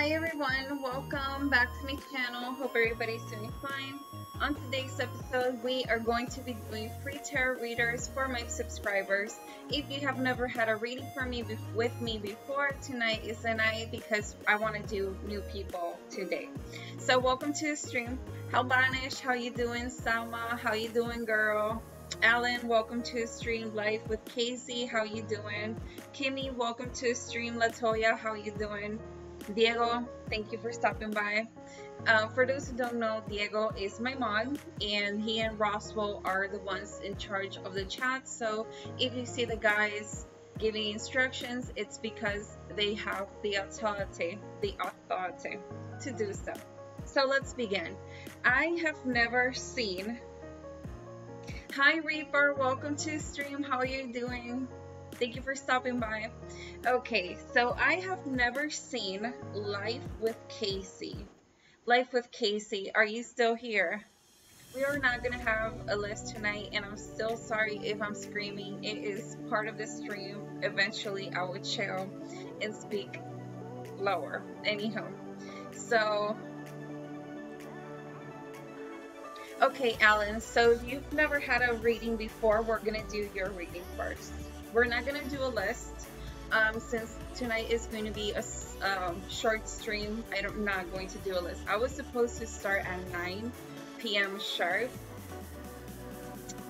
Hi everyone, welcome back to my channel. Hope everybody's doing fine. On today's episode, we are going to be doing free tarot readers for my subscribers. If you have never had a reading for me with me before, tonight is the night because I want to do new people today. So welcome to the stream. Halbanish, how you doing? Salma, how you doing, girl? Alan, welcome to the stream. Life with Casey, how you doing? Kimmy, welcome to the stream. Latoya, how you doing? Diego, thank you for stopping by. For those who don't know, Diego is my mod, and he and Roswell are the ones in charge of the chat. So if you see the guys giving instructions, it's because they have the authority to do so. So let's begin. I have never seen. Hi Reaper, welcome to the stream. How are you doing? Thank you for stopping by. Okay, so I have never seen Life with Casey. Life with Casey, are you still here? We are not gonna have a list tonight, and I'm still sorry if I'm screaming. It is part of the stream. Eventually I will chill and speak lower. Anyhow, so okay, Alan, so if you've never had a reading before, we're gonna do your reading first. We're not gonna do a list since tonight is going to be a short stream. I'm not going to do a list. I was supposed to start at 9 p.m. sharp,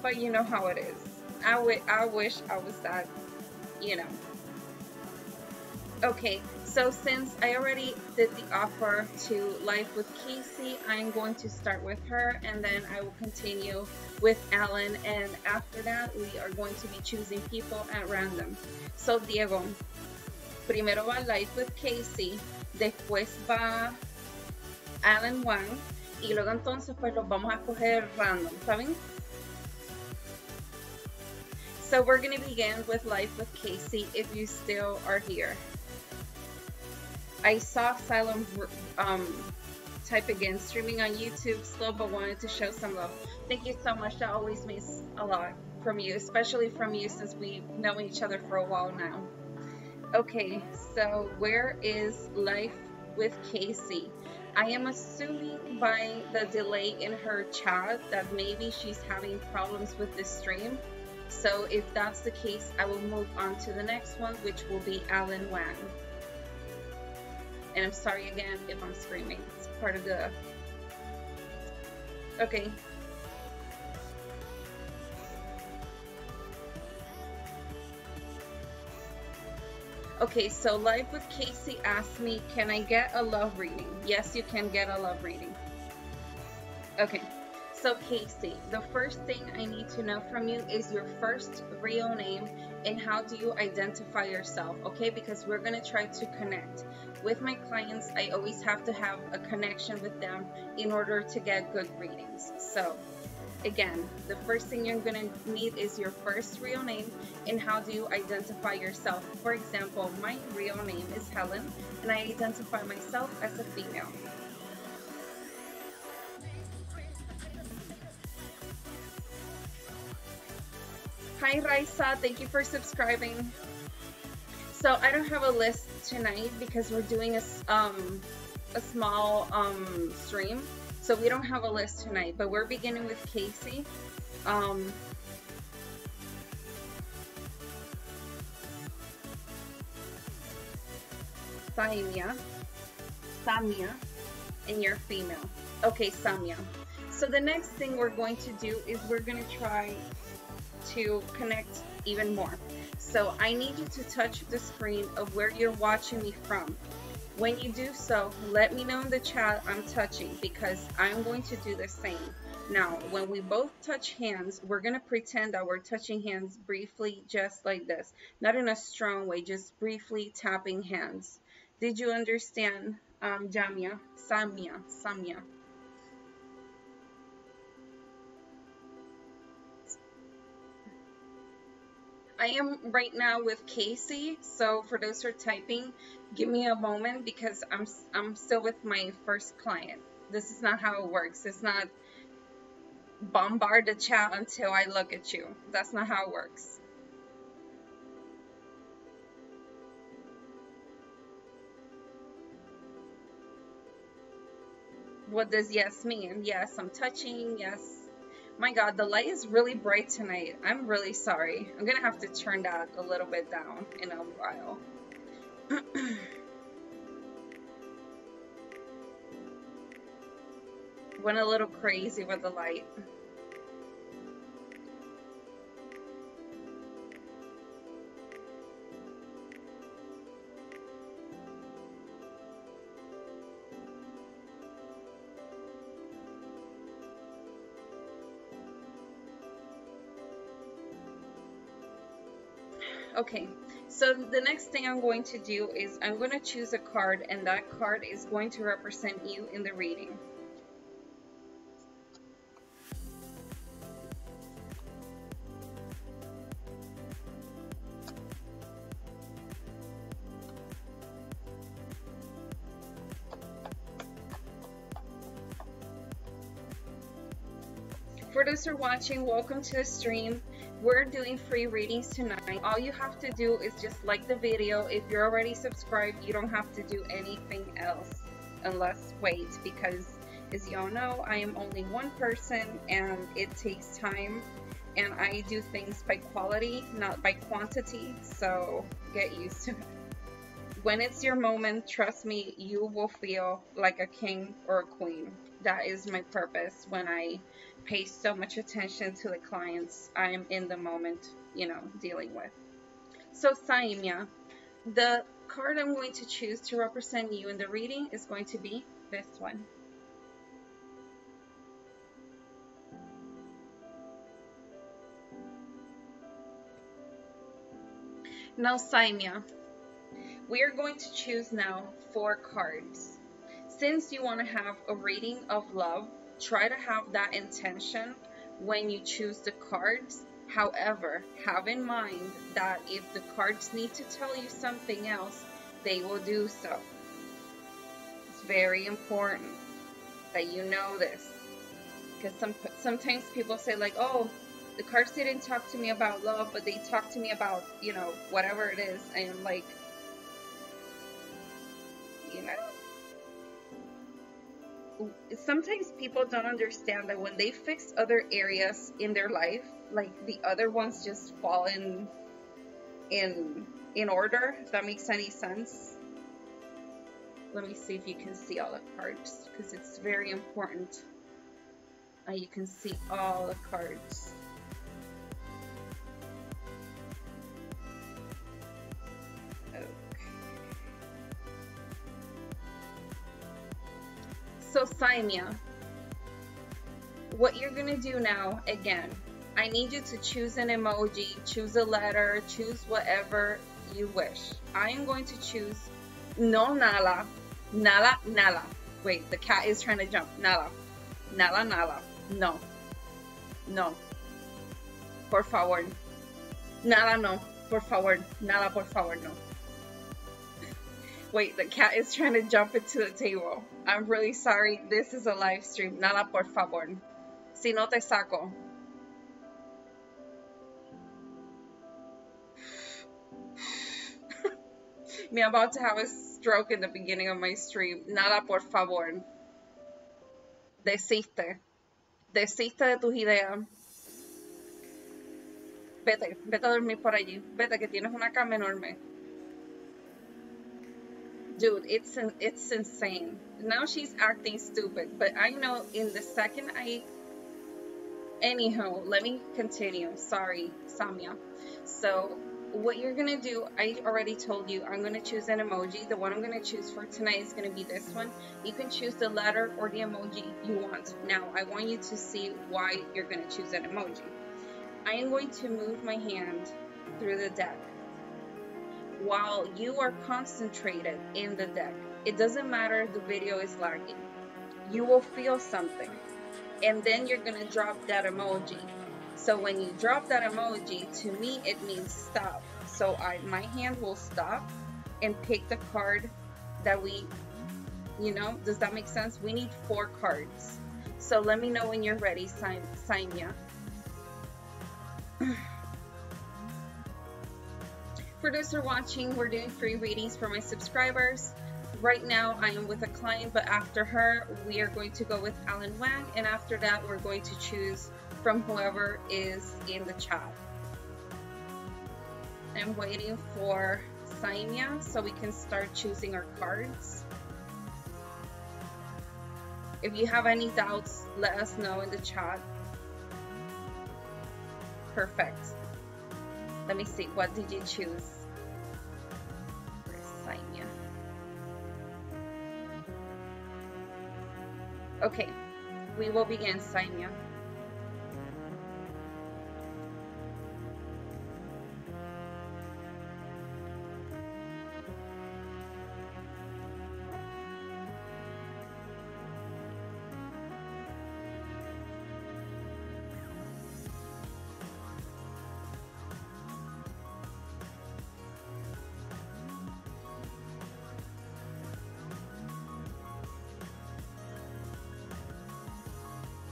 but you know how it is. I wish I was that, you know. Okay, so since I already did the offer to Life with Casey, I'm going to start with her, and then I will continue with Alan, and after that we are going to be choosing people at random. So Diego, primero va Life with Casey, después va Alan Wang, y luego entonces pues los vamos a coger random, ¿saben? So we're going to begin with Life with Casey if you still are here. I saw Asylum type again, streaming on YouTube slow, but wanted to show some love. Thank you so much. That always means a lot from you, especially from you since we've known each other for a while now. Okay, so where is Life with Casey? I am assuming by the delay in her chat that maybe she's having problems with this stream. So if that's the case, I will move on to the next one, which will be Alan Wang. And I'm sorry again if I'm screaming. It's part of the... Okay. Okay, so Life with Casey asked me, can I get a love reading? Yes, you can get a love reading. Okay, so Casey, the first thing I need to know from you is your first real name and how do you identify yourself, okay? Because we're going to try to connect. With my clients, I always have to have a connection with them in order to get good readings. So again, the first thing you're going to need is your first real name and how do you identify yourself. For example, my real name is Helen and I identify myself as a female. Hi Raisa, thank you for subscribing. So I don't have a list tonight because we're doing a small stream. So we don't have a list tonight, but we're beginning with Casey. Samia, and you're female. Okay, Samia. So the next thing we're going to do is we're going to try to connect even more. So I need you to touch the screen of where you're watching me from. When you do so, let me know in the chat I'm touching because I'm going to do the same. Now, when we both touch hands, we're going to pretend that we're touching hands briefly, just like this. Not in a strong way, just briefly tapping hands. Did you understand, Samia? I am right now with Casey, so for those who are typing, give me a moment because I'm still with my first client. This is not how it works. It's not bombard the chat until I look at you. That's not how it works. What does yes mean? Yes, I'm touching. Yes. My God, the light is really bright tonight. I'm really sorry. I'm gonna have to turn that a little bit down in a while. Went a little crazy with the light. Okay, so the next thing I'm going to do is I'm going to choose a card, and that card is going to represent you in the reading. For those who are watching, welcome to the stream. We're doing free readings tonight. All you have to do is just like the video. If you're already subscribed, you don't have to do anything else unless wait, because as y'all know, I am only one person and it takes time, and I do things by quality, not by quantity, so get used to it. When it's your moment, trust me, you will feel like a king or a queen. That is my purpose when I pay so much attention to the clients I'm in the moment, you know, dealing with. So Saimia, the card I'm going to choose to represent you in the reading is going to be this one. Now Saimia, we are going to choose now 4 cards. Since you want to have a reading of love, try to have that intention when you choose the cards. However, have in mind that if the cards need to tell you something else, they will do so. It's very important that you know this, because sometimes people say like, oh, the cards didn't talk to me about love, but they talked to me about, you know, whatever it is. And I'm like, you know, sometimes people don't understand that when they fix other areas in their life, like the other ones just fall in order, if that makes any sense. Let me see if you can see all the cards, because it's very important. You can see all the cards. So Saimia, what you're gonna do now, again, I need you to choose an emoji, choose a letter, choose whatever you wish. I am going to choose no nala, nala, nala. Wait, the cat is trying to jump. Nala, nala, nala. No, no. Por favor. Nala, no. Por favor. Nala, por favor, no. Wait, the cat is trying to jump into the table. I'm really sorry. This is a live stream. Nada por favor. Si no te saco. Me about to have a stroke in the beginning of my stream. Nada por favor. Desiste. Desiste de tus ideas. Vete. Vete a dormir por allí. Vete, que tienes una cama enorme. Dude, it's insane. Now she's acting stupid, but I know in the second anyhow, let me continue. Sorry, Samia. So what you're gonna do, I already told you, I'm gonna choose an emoji. The one I'm gonna choose for tonight is gonna be this one. You can choose the letter or the emoji you want. Now, I want you to see why you're gonna choose an emoji. I am going to move my hand through the deck while you are concentrated in the deck. It doesn't matter if the video is lagging. You will feel something, and then you're gonna drop that emoji. So when you drop that emoji, to me it means stop. So my hand will stop and pick the card that we, you know, does that make sense? We need 4 cards. So let me know when you're ready, Saimia. For those who are watching, we're doing free readings for my subscribers. right now I am with a client, but after her, we are going to go with Alan Wang, and after that, we're going to choose from whoever is in the chat. I'm waiting for Saimia so we can start choosing our cards. If you have any doubts, let us know in the chat. Perfect. Let me see, what did you choose? Where's Saimia? Okay, we will begin, Saimia.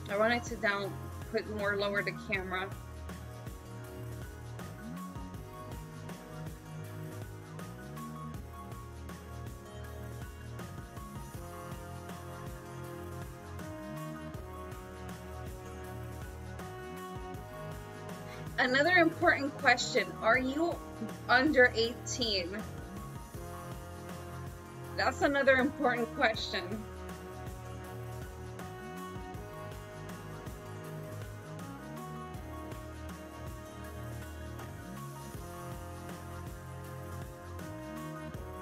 I wanted to lower the camera. Another important question, are you under 18? That's another important question.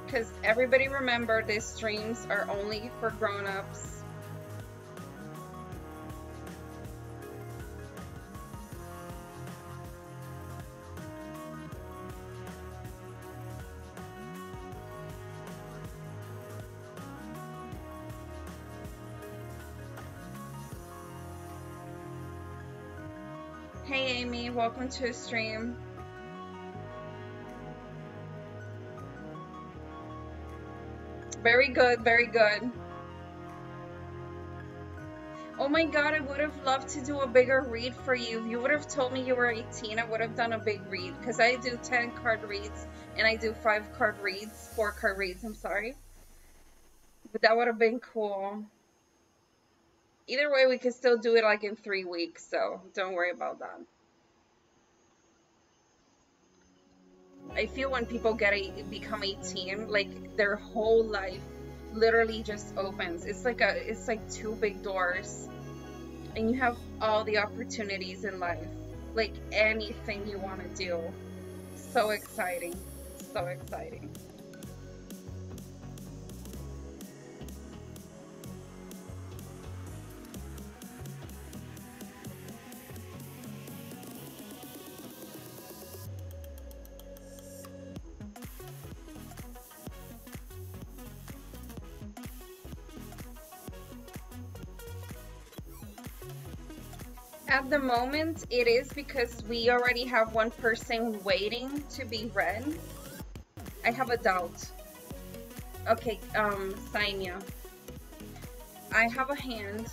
Because everybody remember, these streams are only for grown-ups. Hey Amy, welcome to the stream. Very good, very good. Oh my god, I would have loved to do a bigger read for you. If you would have told me you were 18, I would have done a big read. Because I do 10 card reads and I do 4 card reads, I'm sorry. But that would have been cool. Either way, we could still do it like in 3 weeks, so don't worry about that. I feel when people become 18, like their whole life literally just opens. It's like 2 big doors, and you have all the opportunities in life, like anything you want to do. So exciting, so exciting. At the moment, it is because we already have one person waiting to be read. I have a doubt. Okay, Saimia. I have a hand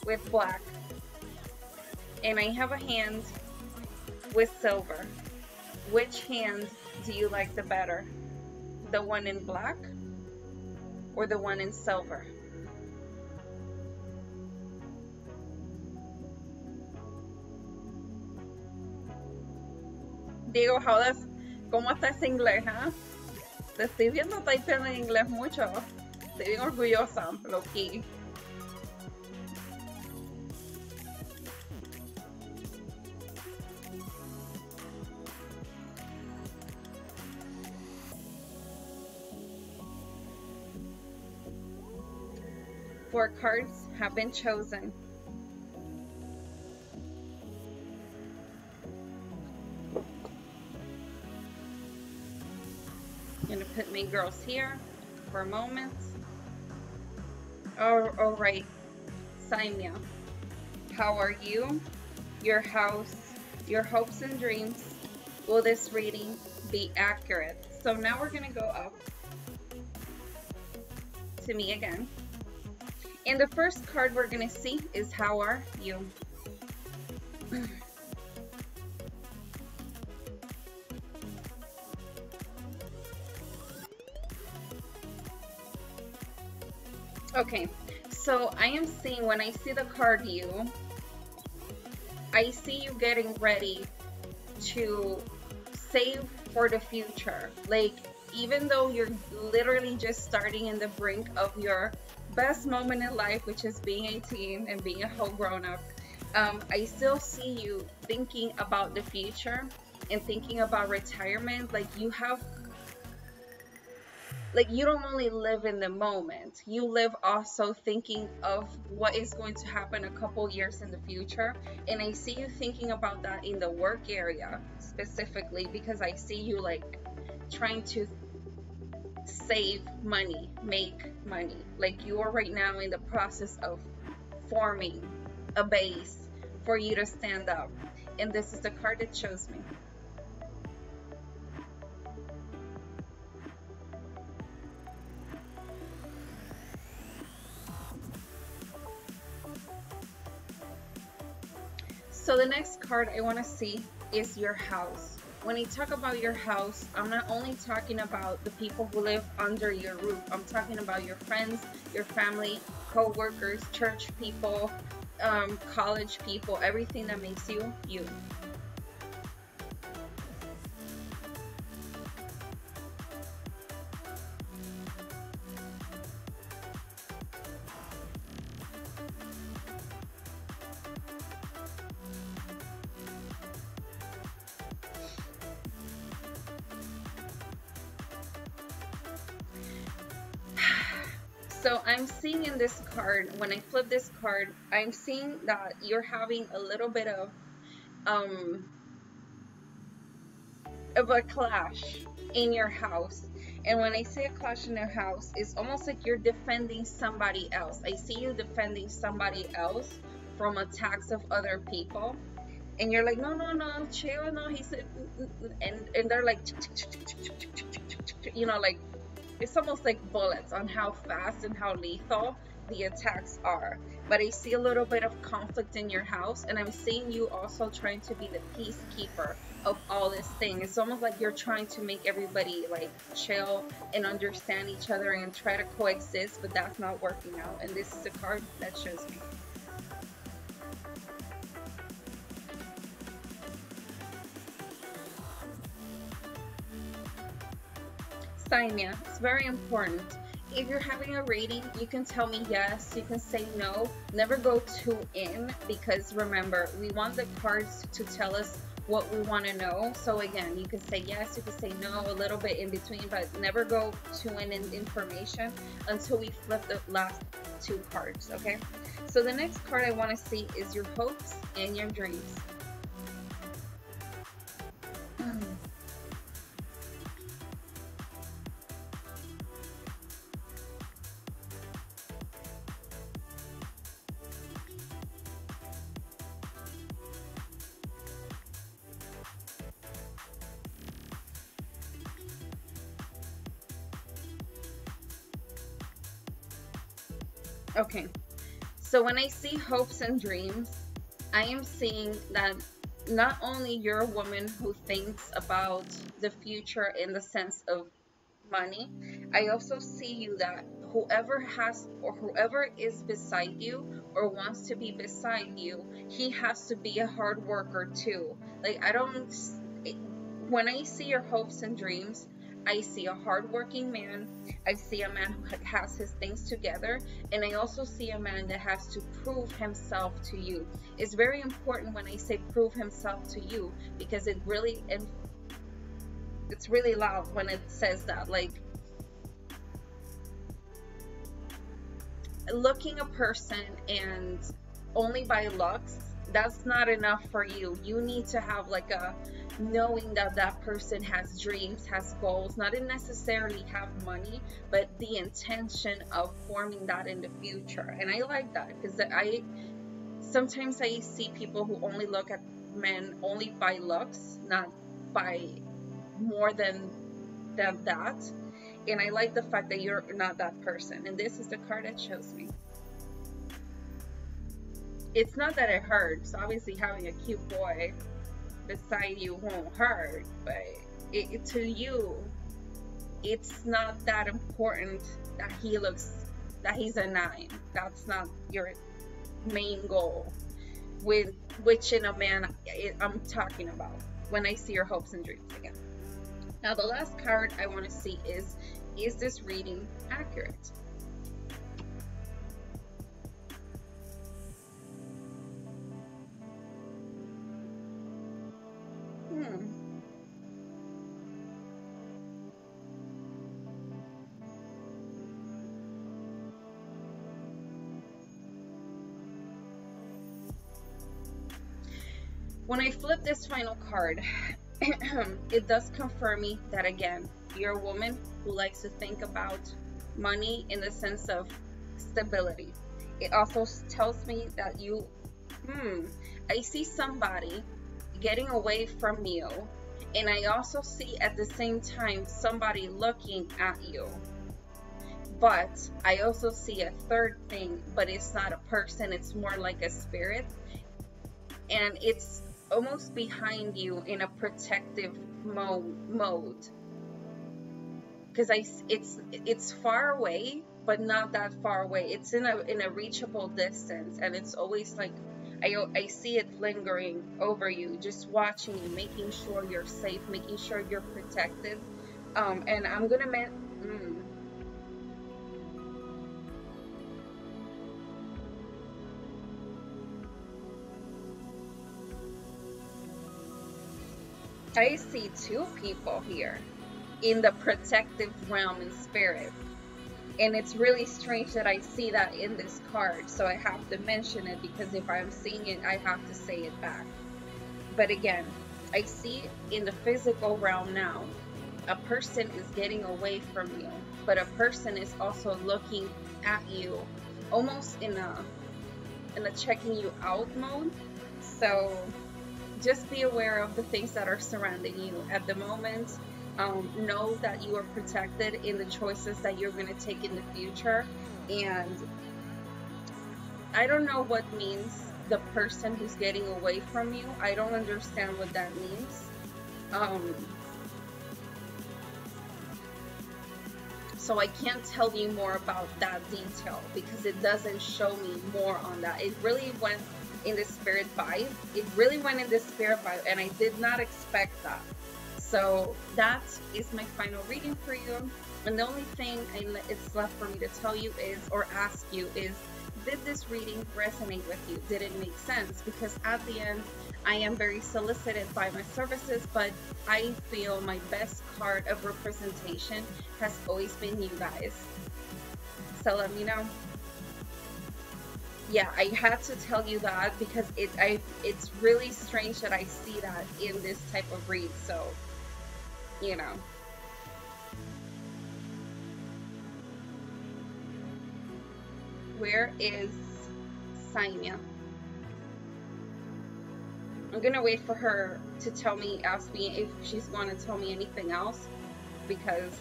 with black, and I have a hand with silver. Which hand do you like the better? The one in black or the one in silver? Diego, ¿cómo está ese inglés, huh? Te estoy viendo typeando en inglés mucho. Estoy bien orgullosa, low-key. Four cards have been chosen. I'm gonna put my girls here for a moment. Oh, all right, Saimia, how are you? Your house, your hopes and dreams. Will this reading be accurate? So now we're gonna go up to me again. And the first card we're gonna see is how are you? Okay, so I am seeing, when I see the card you, I see you getting ready to save for the future. Like, even though you're literally just starting in the brink of your best moment in life, which is being 18 and being a whole grown-up, I still see you thinking about the future and thinking about retirement. Like, you have, like, you don't only live in the moment, you live also thinking of what is going to happen a couple years in the future. And I see you thinking about that in the work area specifically, because I see you like trying to save money, make money. Like, you are right now in the process of forming a base for you to stand up. And this is the card that shows me. So the next card I want to see is your house. When I talk about your house, I'm not only talking about the people who live under your roof. I'm talking about your friends, your family, co-workers, church people, college people, everything that makes you, you. So I'm seeing in this card, when I flip this card, I'm seeing that you're having a little bit of a clash in your house. And when I say a clash in your house, it's almost like you're defending somebody else. I see you defending somebody else from attacks of other people. And you're like, no, no, no, chill, no, he said, and they're like, you know, like, it's almost like bullets on how fast and how lethal the attacks are. But I see a little bit of conflict in your house, and I'm seeing you also trying to be the peacekeeper of all this thing. It's almost like you're trying to make everybody like chill and understand each other and try to coexist, but that's not working out. And this is the card that shows me. Signia, it's very important. If you're having a reading, you can tell me yes, you can say no. Never go too in, because remember, we want the cards to tell us what we want to know. So again, you can say yes, you can say no, a little bit in between, but never go too in information until we flip the last two cards, okay? So the next card I want to see is your hopes and your dreams. Okay, so when I see hopes and dreams, I am seeing that not only you're a woman who thinks about the future in the sense of money, I also see you that whoever has or whoever is beside you or wants to be beside you, he has to be a hard worker too. Like, when I see your hopes and dreams, I see a hardworking man. I see a man who has his things together, and I also see a man that has to prove himself to you. It's very important when I say prove himself to you, because it's really loud when it says that. Like, looking a person and only by looks, that's not enough for you. You need to have like a knowing that that person has dreams, has goals, not necessarily have money, but the intention of forming that in the future. And I like that, because sometimes I see people who only look at men only by looks, not by more than that. And I like the fact that you're not that person. And this is the card that shows me. It's not that it hurts. Obviously, having a cute boy beside you won't hurt, but to you, it's not that important that he looks that he's a 9. That's not your main goal with which in a man I'm talking about when I see your hopes and dreams again. Now the last card I want to see is this reading accurate? When I flip this final card, it does confirm me that again, you're a woman who likes to think about money in the sense of stability. It also tells me that you, I see somebody getting away from you, and I also see at the same time somebody looking at you. But I also see a third thing, but it's not a person, it's more like a spirit, and it's almost behind you in a protective mode, because it's far away, but not that far away. It's in a reachable distance, and it's always like I see it lingering over you, just watching you, making sure you're safe, making sure you're protected. And I'm gonna I see 2 people here in the protective realm in spirit. And it's really strange that I see that in this card, so I have to mention it, because if I'm seeing it, I have to say it back. But again, I see in the physical realm now, a person is getting away from you, but a person is also looking at you, almost in a checking you out mode. So just be aware of the things that are surrounding you at the moment. Know that you are protected in the choices that you're going to take in the future. And I don't know what means the person who's getting away from you. I don't understand what that means. So I can't tell you more about that detail because it doesn't show me more on that. It really went in the spirit vibe. It really went in the spirit vibe, and I did not expect that. So that is my final reading for you. And the only thing it's left for me to tell you is, or ask you is, did this reading resonate with you? Did it make sense? Because at the end, I am very solicited by my services, but I feel my best card of representation has always been you guys. So let me know. Yeah, I had to tell you that because it's really strange that I see that in this type of read. So, you know. Where is Sanya? I'm gonna wait for her to ask me if she's going to tell me anything else, because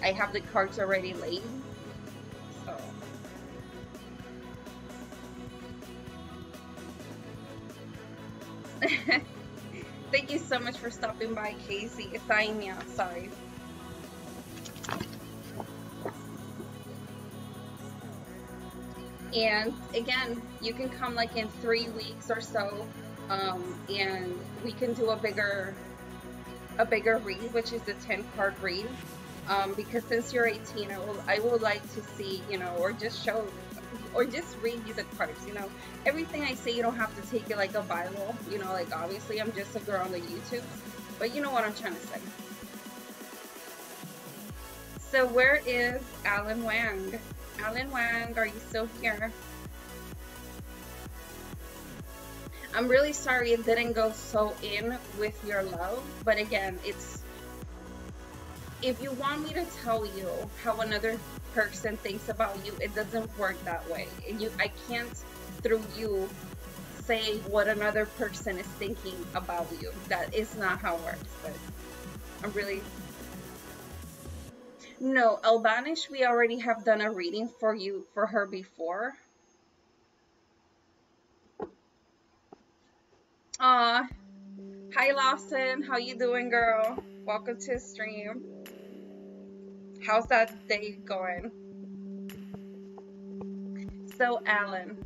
I have the cards already laid. So. Thank you so much for stopping by, Casey. Sanya, sorry. And again, you can come like in 3 weeks or so, and we can do a bigger read, which is the 10-card read. Because since you're 18, I would like to see, you know, or just show, or just read you the cards. You know, everything I say, you don't have to take it like a Bible. You know, like obviously I'm just a girl on the YouTube, but you know what I'm trying to say. So where is Alan Wang? Alan Wang, are you still here? I'm really sorry it didn't go so in with your love, but again, it's, if you want me to tell you how another person thinks about you, it doesn't work that way. I can't, through you, say what another person is thinking about you. That is not how it works, but I'm really... No, Albanish, we already have done a reading for her before. Hi Lawson, how you doing, girl? Welcome to the stream. How's that day going? So Alan,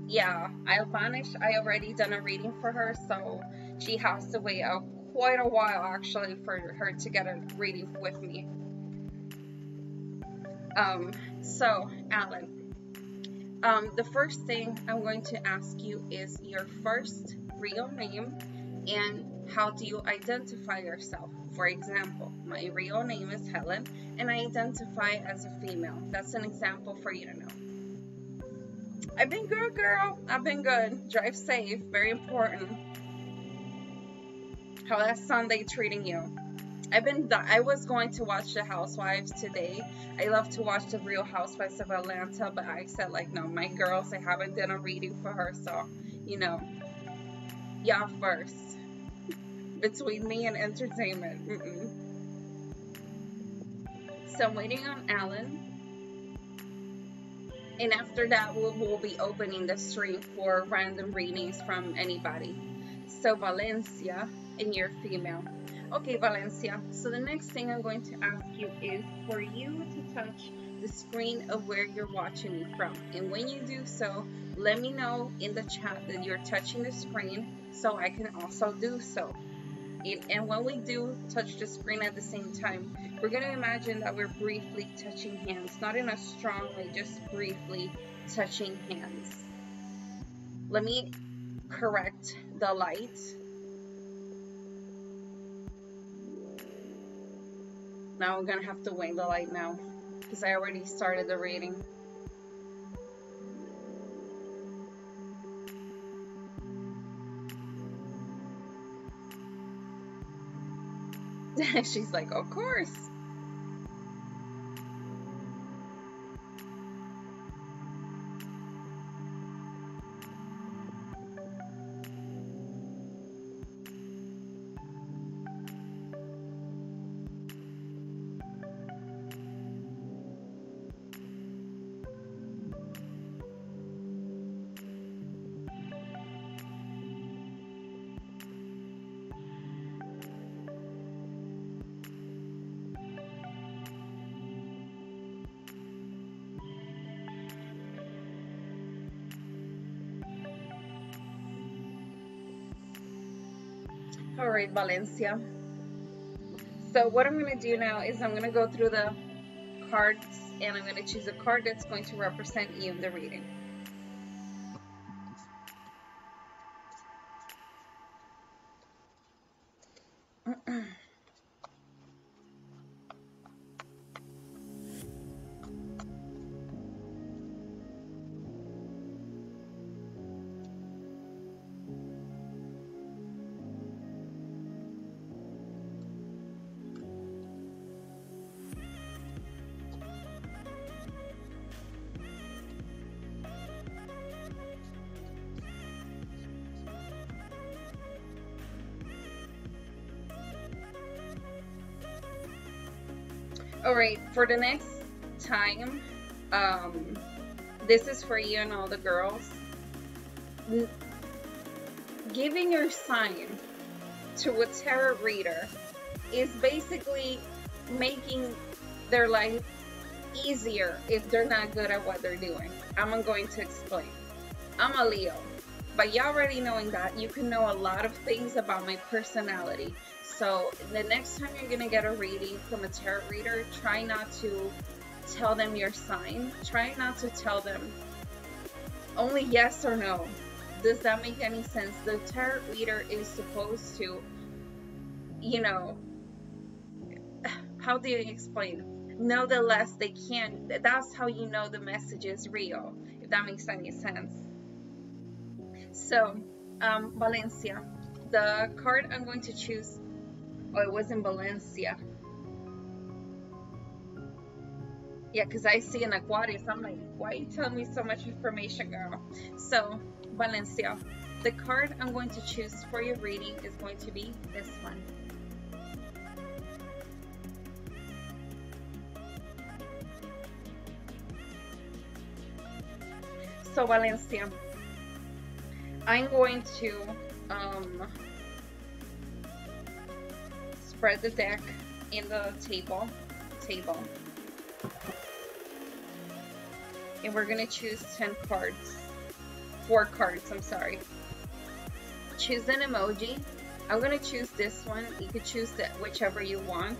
yeah, I'll vanish. I already done a reading for her, so she has to wait quite a while actually for her to get a reading with me. So Alan, the first thing I'm going to ask you is your first real name and how do you identify yourself? For example, my real name is Helen and I identify as a female. That's an example for you to know. I've been good, girl. I've been good. Drive safe. Very important. How that Sunday treating you? I was going to watch The Housewives today. I love to watch The Real Housewives of Atlanta, but I said like, no, my girls, I haven't done a reading for her, so, you know, y'all first. Between me and entertainment. So I'm waiting on Alan. And after that, we'll be opening the stream for random readings from anybody. So Valencia, and you're female. Okay, Valencia. So the next thing I'm going to ask you is for you to touch the screen of where you're watching me from. And when you do so, let me know in the chat that you're touching the screen so I can also do so. And when we do touch the screen at the same time, we're going to imagine that we're briefly touching hands. Not in a strong way, just briefly touching hands. Let me correct the light. Now we're going to have to wing the light now because I already started the reading. She's like, of course. All right, Valencia. So what I'm going to do now is I'm going to go through the cards and I'm going to choose a card that's going to represent you in the reading. All right, for the next time, this is for you and all the girls. Giving your sign to a tarot reader is basically making their life easier if they're not good at what they're doing. I'm going to explain. I'm a Leo. By you already knowing that, you can know a lot of things about my personality. So the next time you're going to get a reading from a tarot reader, try not to tell them your sign. Try not to tell them only yes or no. Does that make any sense? The tarot reader is supposed to, you know, how do you explain? Know the less they can. That's how you know the message is real, if that makes any sense. So, Valencia, the card I'm going to choose, oh, it was in Valencia. Yeah, because I see an Aquarius. I'm like, why are you telling me so much information, girl? So, Valencia, the card I'm going to choose for your reading is going to be this one. So, Valencia, I'm going to spread the deck in the table. and we're gonna choose 10 cards. 4 cards, I'm sorry. Choose an emoji. I'm gonna choose this one. You could choose whichever you want.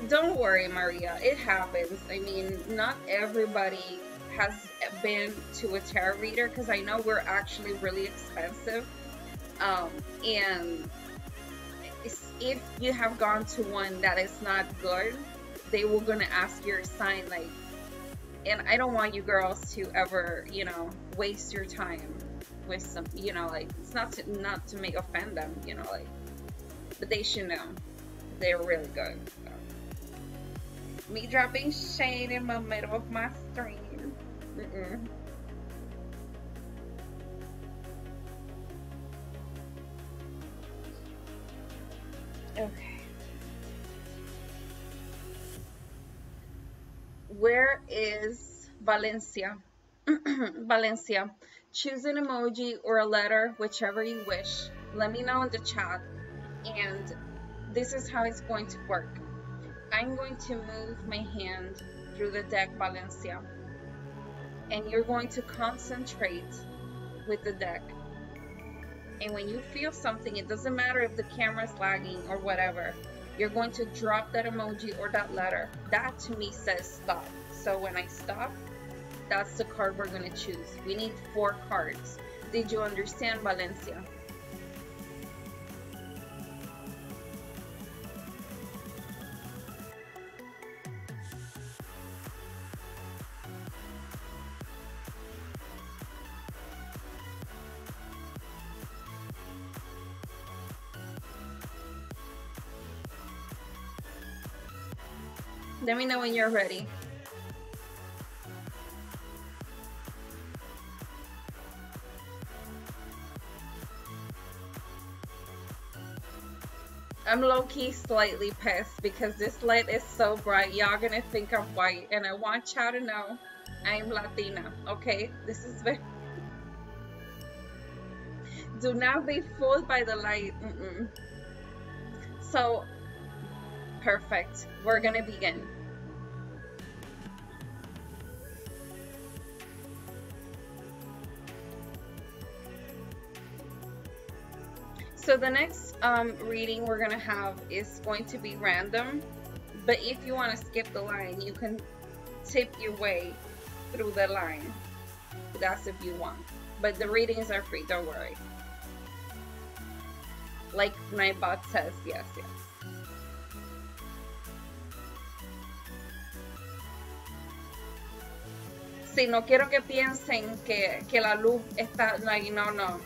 Don't worry, Maria, it happens. I mean, not everybody has been to a tarot reader, because I know we're actually really expensive. And if you have gone to one that is not good, they will gonna ask your sign, like, and I don't want you girls to ever, you know, waste your time with some, you know, like, it's not to make offend them, you know, like, but they should know they're really good. So. Me dropping shade in the middle of my stream. Okay. Where is Valencia? Valencia. Choose an emoji or a letter, whichever you wish. Let me know in the chat. And this is how it's going to work. I'm going to move my hand through the deck, Valencia. And you're going to concentrate with the deck. And when you feel something, it doesn't matter if the camera's lagging or whatever, you're going to drop that emoji or that letter. That to me says stop. So when I stop, that's the card we're going to choose. We need 4 cards. Did you understand, Valencia? Let me know when you're ready. I'm low-key slightly pissed because this light is so bright. Y'all gonna think I'm white, and I want y'all to know I'm Latina, okay? This is very... Do not be fooled by the light. So, perfect. We're gonna begin. So the next reading we're gonna have is going to be random, but if you want to skip the line, you can tip your way through the line. That's if you want. But the readings are free, don't worry. Like my bot says, yes, yes. Sí, no quiero que piensen que la luz está, like, no, no.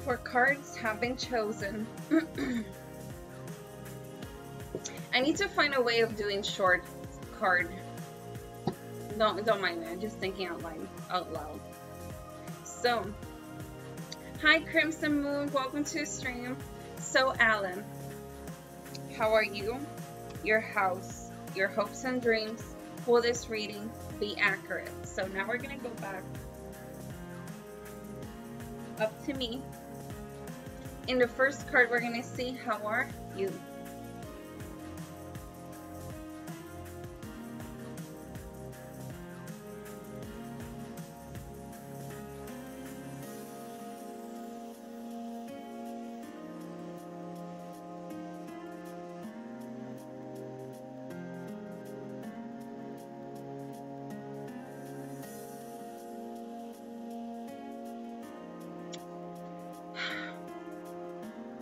4 cards have been chosen. I need to find a way of doing short card. Don't mind me. I'm just thinking out loud. So, hi Crimson Moon, welcome to the stream. So Alan, how are you? Your house, your hopes and dreams. Will this reading be accurate? So now we're gonna go back up to me. In the first card, we're gonna see how are you.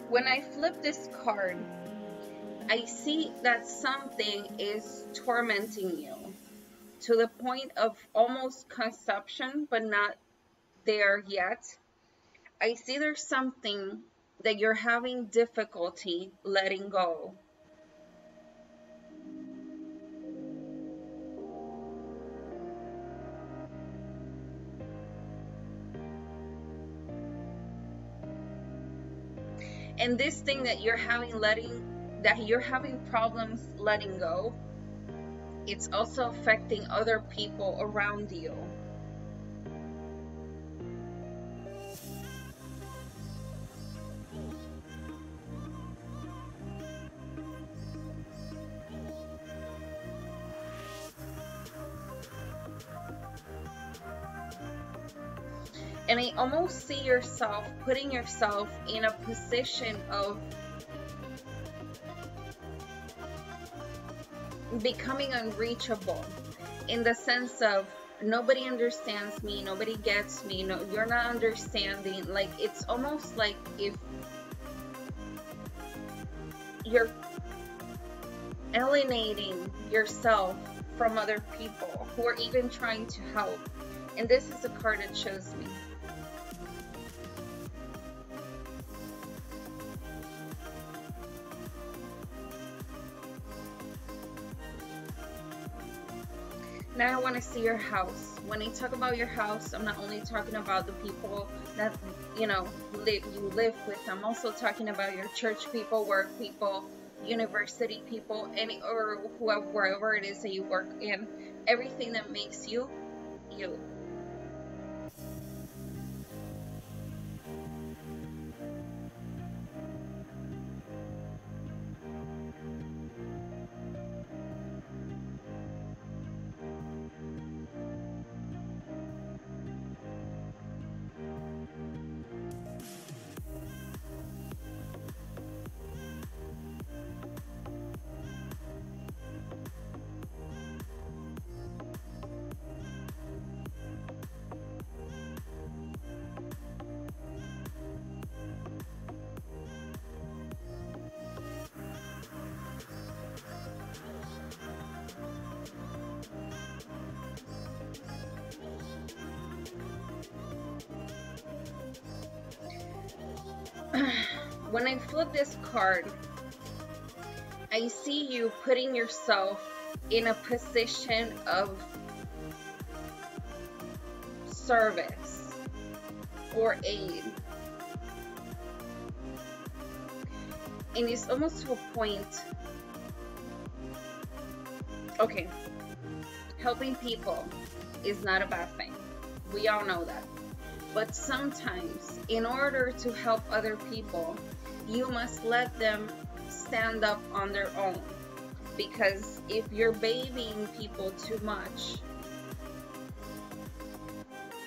When I flip this card, I see that something is tormenting you to the point of almost conception, but not there yet. I see there's something that you're having difficulty letting go. And this thing that you're having problems letting go, it's also affecting other people around you. And I almost see yourself putting yourself in a position of becoming unreachable, in the sense of nobody understands me, nobody gets me, no, you're not understanding. Like, it's almost like if you're alienating yourself from other people who are even trying to help. And this is a card that shows me. Now I want to see your house. When I talk about your house, I'm not only talking about the people that, you know, you live with. I'm also talking about your church people, work people, university people, or wherever it is that you work in. Everything that makes you, you. When I flip this card, I see you putting yourself in a position of service or aid. And it's almost to a point, okay, helping people is not a bad thing. We all know that. But sometimes, in order to help other people, you must let them stand up on their own. Because if you're babying people too much,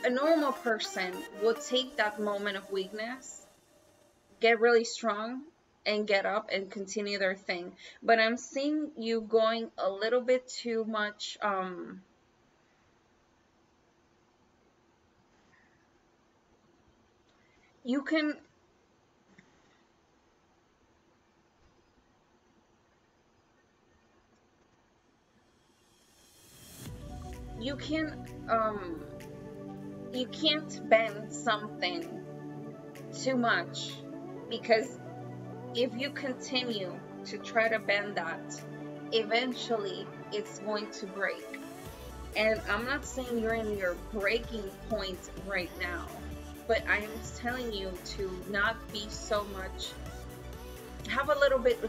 a normal person will take that moment of weakness, get really strong, and get up and continue their thing. But I'm seeing you going a little bit too much, you can you can't bend something too much, because if you continue to try to bend that, eventually it's going to break. And I'm not saying you're in your breaking point right now, but I am telling you to not be so much,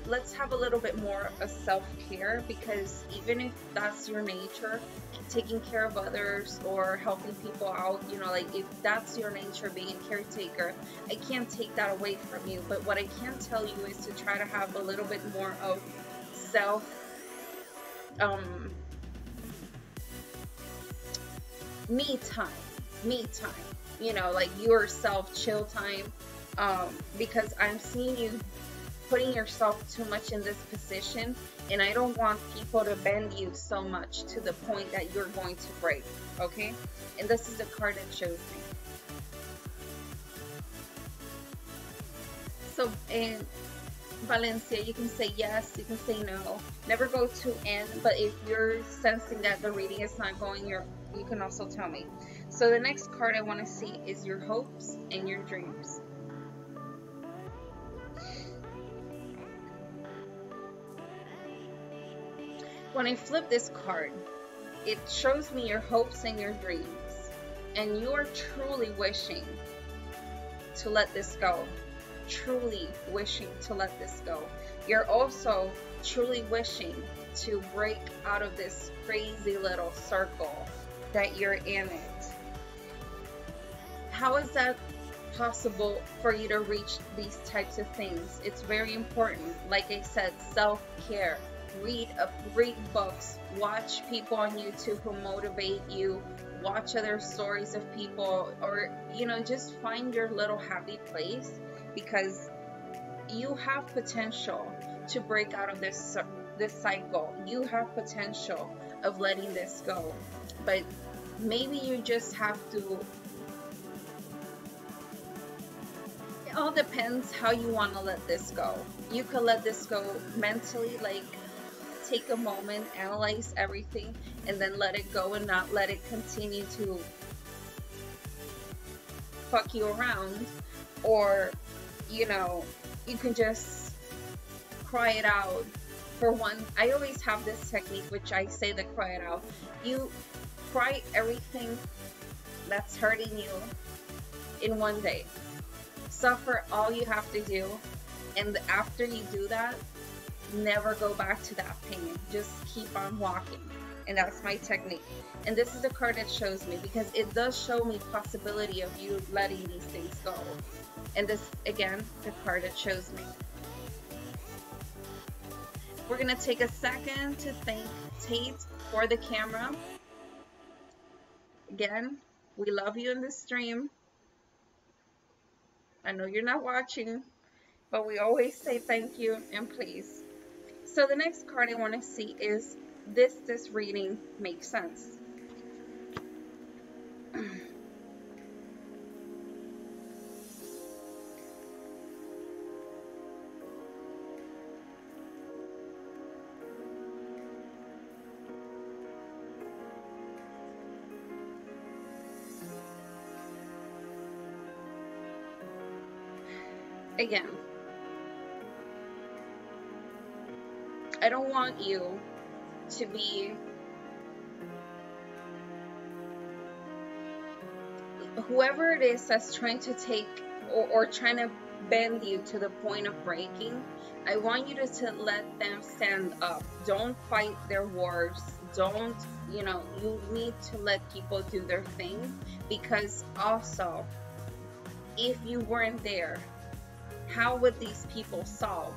let's have a little bit more of self-care, because even if that's your nature, taking care of others or helping people out, you know, like if that's your nature, being a caretaker, I can't take that away from you. But what I can tell you is to try to have a little bit more of self, me time, you know, like yourself chill time, because I'm seeing you putting yourself too much in this position, and I don't want people to bend you so much to the point that you're going to break, okay? And this is the card that shows me. So in Valencia, you can say yes, you can say no, never go to end, but if you're sensing that the reading is not going, you can also tell me. So the next card I want to see is your hopes and your dreams. When I flip this card, it shows me your hopes and your dreams, and you are truly wishing to let this go. Truly wishing to let this go. You're also truly wishing to break out of this crazy little circle that you're in it. How is that possible for you to reach these types of things? It's very important. Like I said, self-care. Read books, watch people on YouTube who motivate you, watch other stories of people, or you know, just find your little happy place, because you have potential to break out of this cycle. You have potential of letting this go, but maybe you just have to. It all depends how you want to let this go. You could let this go mentally, like take a moment, analyze everything, and then let it go and not let it continue to fuck you around. Or, you know, you can just cry it out. For one, I always have this technique, which I say the cry it out. You cry everything that's hurting you in one day. Suffer all you have to do, and after you do that, never go back to that pain. Just keep on walking. And that's my technique. And this is the card that shows me, because it does show me possibility of you letting these things go. And this, again, the card that shows me. We're gonna take a second to thank Tate for the camera. Again, we love you in the stream. I know you're not watching, but we always say thank you and please. So the next card I want to see is, this reading makes sense. Again, I don't want you to be whoever it is that's trying to take or trying to bend you to the point of breaking. I want you to let them stand up. Don't fight their wars. Don't, you know, you need to let people do their thing, because also, if you weren't there, how would these people solve?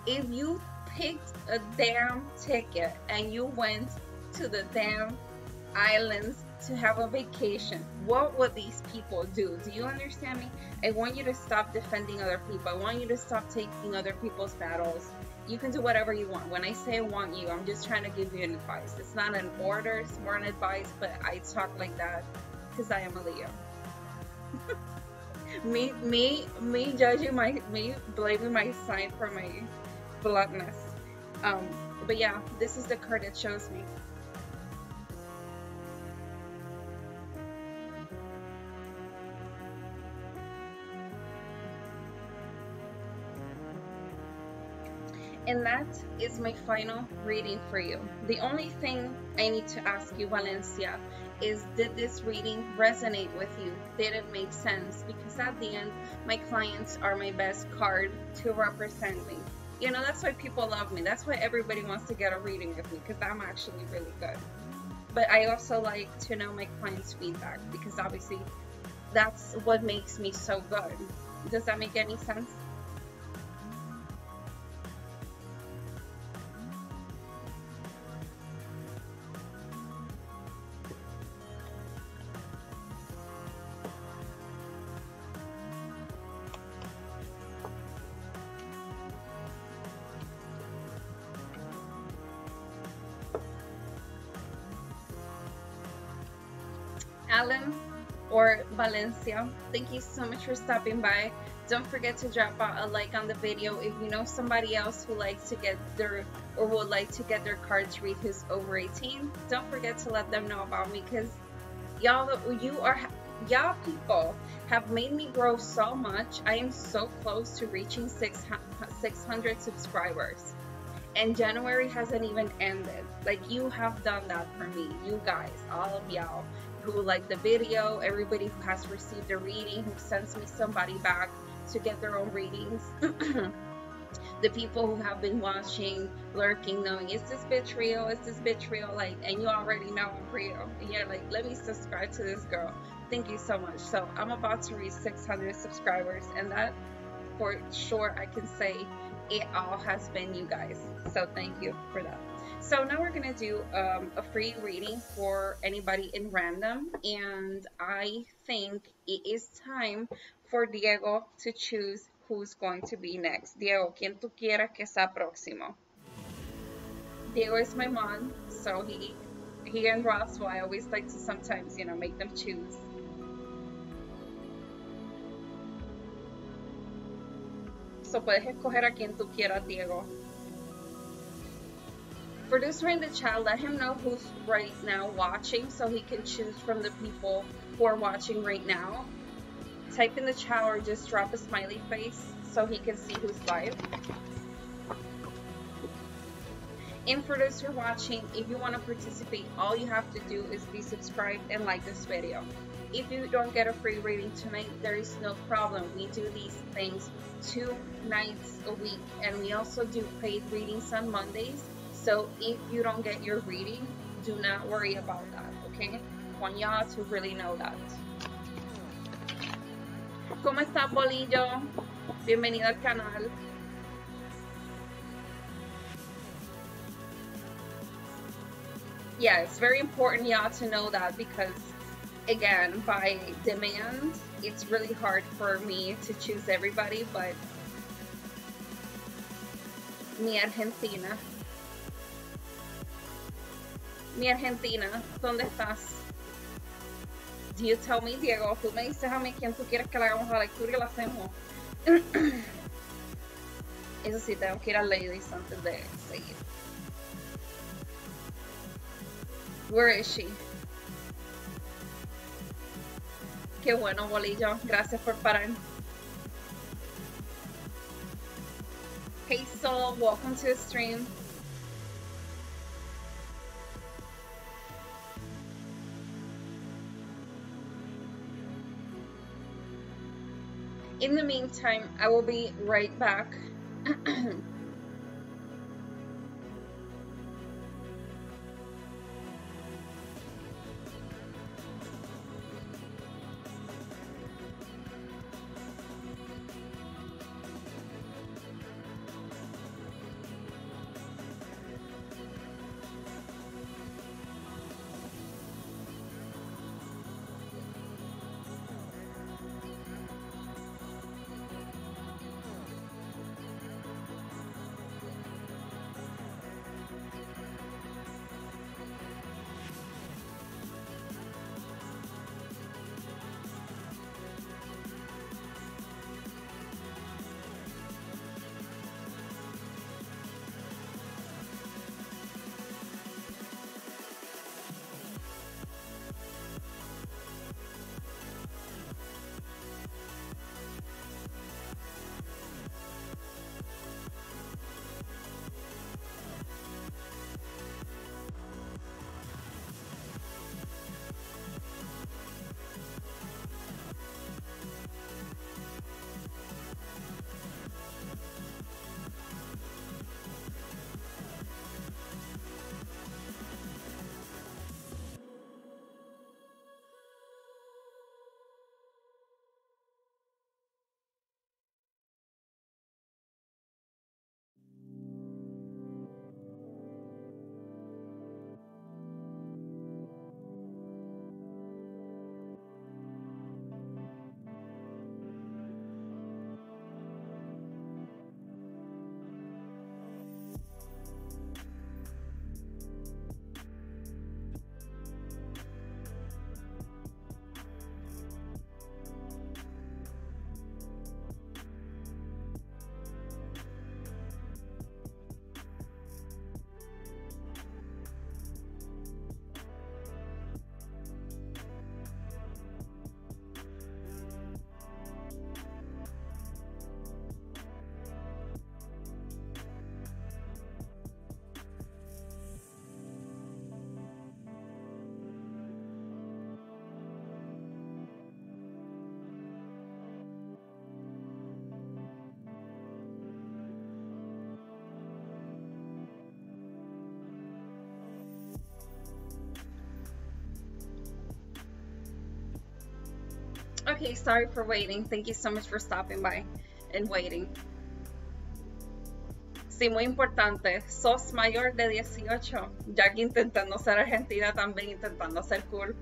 If you picked a damn ticket and you went to the damn islands to have a vacation, what would these people do? Do you understand me? I want you to stop defending other people. I want you to stop taking other people's battles. You can do whatever you want. When I say I want you, I'm just trying to give you an advice. It's not an order, it's more an advice, but I talk like that because I am a Leo. me judging me blaming my sign for my bluntness. But yeah, this is the card that shows me. And that is my final reading for you. The only thing I need to ask you, Valencia, is did this reading resonate with you? Did it make sense? Because at the end, my clients are my best card to represent me. You know, that's why people love me. That's why everybody wants to get a reading with me, because I'm actually really good. But I also like to know my clients' feedback, because obviously that's what makes me so good. Does that make any sense? Alan or Valencia, thank you so much for stopping by. Don't forget to drop out a like on the video if you know somebody else who likes to get their or would like to get their cards read who's over 18. Don't forget to let them know about me, because y'all people have made me grow so much. I am so close to reaching 600 subscribers, and January hasn't even ended. Like, you have done that for me, you guys, all of y'all who like the video, everybody who has received a reading, who sends me somebody back to get their own readings. The people who have been watching, lurking, knowing, is this bitch real? Is this bitch real? Like, and you already know I'm real. And you're like, let me subscribe to this girl. Thank you so much. So I'm about to reach 600 subscribers, and that for sure I can say it all has been you guys. So thank you for that. So now we're gonna do a free reading for anybody in random, and I think it is time for Diego to choose who's going to be next. Diego, quien tú quieras que sea próximo. Diego is my mom, so he and Ross, so I always like to sometimes, you know, make them choose. So puedes escoger a quien tú quieras, Diego. Producer in the chat, let him know who's right now watching so he can choose from the people who are watching right now. Type in the chat or just drop a smiley face so he can see who's live. And for those who are watching, if you want to participate, all you have to do is be subscribed and like this video. If you don't get a free reading tonight, there is no problem. We do these things 2 nights a week, and we also do paid readings on Mondays. So if you don't get your reading, do not worry about that, okay? Want y'all to really know that. ¿Cómo estás, Bolillo? Bienvenido al canal. Yeah, it's very important, y'all, to know that, because, again, by demand, it's really hard for me to choose everybody, but mi Argentina. Mi Argentina, ¿dónde estás? Do you tell me, Diego? Tú me dices a mí quién tú quieres que le hagamos la lectura y la hacemos. Eso sí, tengo que ir a Ladies antes de seguir. Where is she? Qué bueno, Bolillo. Gracias por parar. Hey, Soul. Welcome to the stream. In the meantime, I will be right back. Okay, sorry for waiting. Thank you so much for stopping by and waiting. Sí, muy importante. Sos mayor de 18. Ya aquí intentando ser argentina también, intentando ser cool.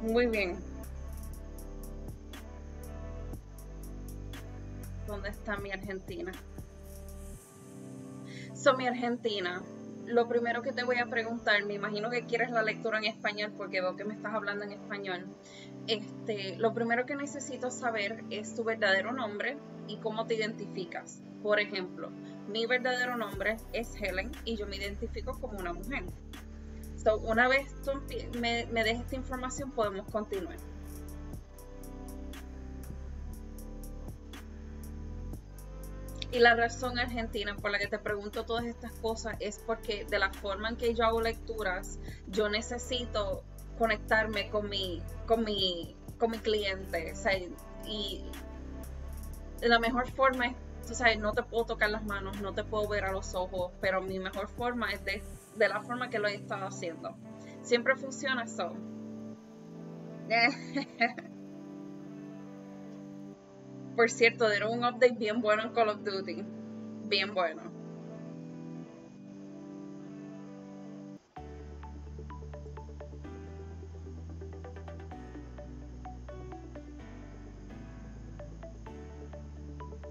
Muy bien. ¿Dónde está mi Argentina? Mi Argentina, lo primero que te voy a preguntar, me imagino que quieres la lectura en español porque veo que me estás hablando en español. Lo primero que necesito saber es tu verdadero nombre y cómo te identificas. Por ejemplo, mi verdadero nombre es Helen y yo me identifico como una mujer. Una vez tú me des esta información, podemos continuar. Y la razón, Argentina, por la que te pregunto todas estas cosas es porque de la forma en que yo hago lecturas, yo necesito conectarme con mi cliente. O sea, y la mejor forma es, tú sabes, no te puedo tocar las manos, no te puedo ver a los ojos, pero mi mejor forma es de la forma que lo he estado haciendo. Siempre funciona eso. Por cierto, dieron un update bien bueno en Call of Duty. Bien bueno.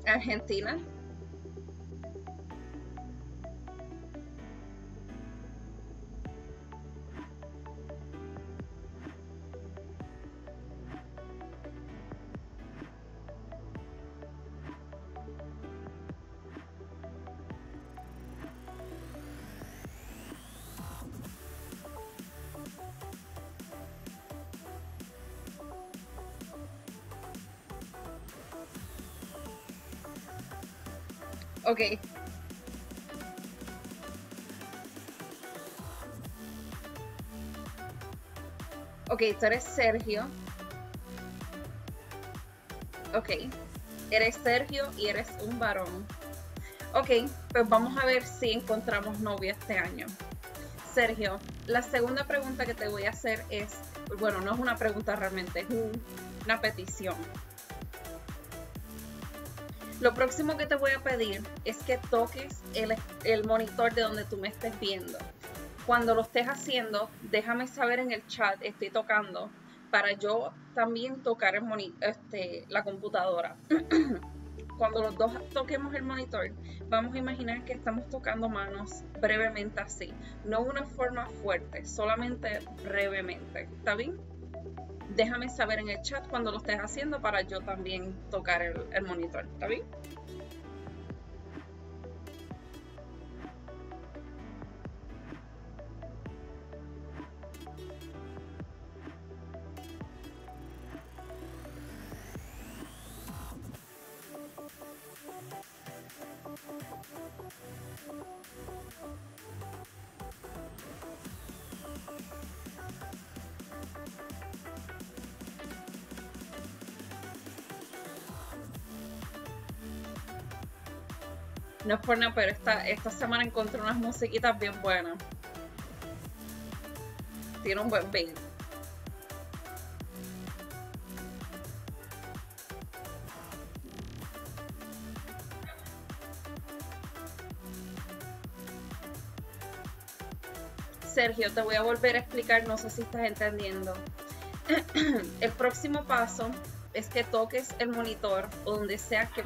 Argentina. Ok, ok, tú eres Sergio. Ok, eres Sergio y eres un varón. Ok, pues vamos a ver si encontramos novia este año. Sergio, la segunda pregunta que te voy a hacer es, bueno, no es una pregunta realmente, es una petición. Lo próximo que te voy a pedir es que toques el monitor de donde tú me estés viendo. Cuando lo estés haciendo, déjame saber en el chat, estoy tocando, para yo también tocar la computadora. Cuando los dos toquemos el monitor, vamos a imaginar que estamos tocando manos brevemente así, no una forma fuerte, solamente brevemente. ¿Está bien? Déjame saber en el chat cuando lo estés haciendo para yo también tocar el monitor. ¿Está bien? No es por nada, pero esta semana encontré unas musiquitas bien buenas. Tiene un buen beat. Sergio, te voy a volver a explicar, no sé si estás entendiendo. El próximo paso es que toques el monitor o donde sea que...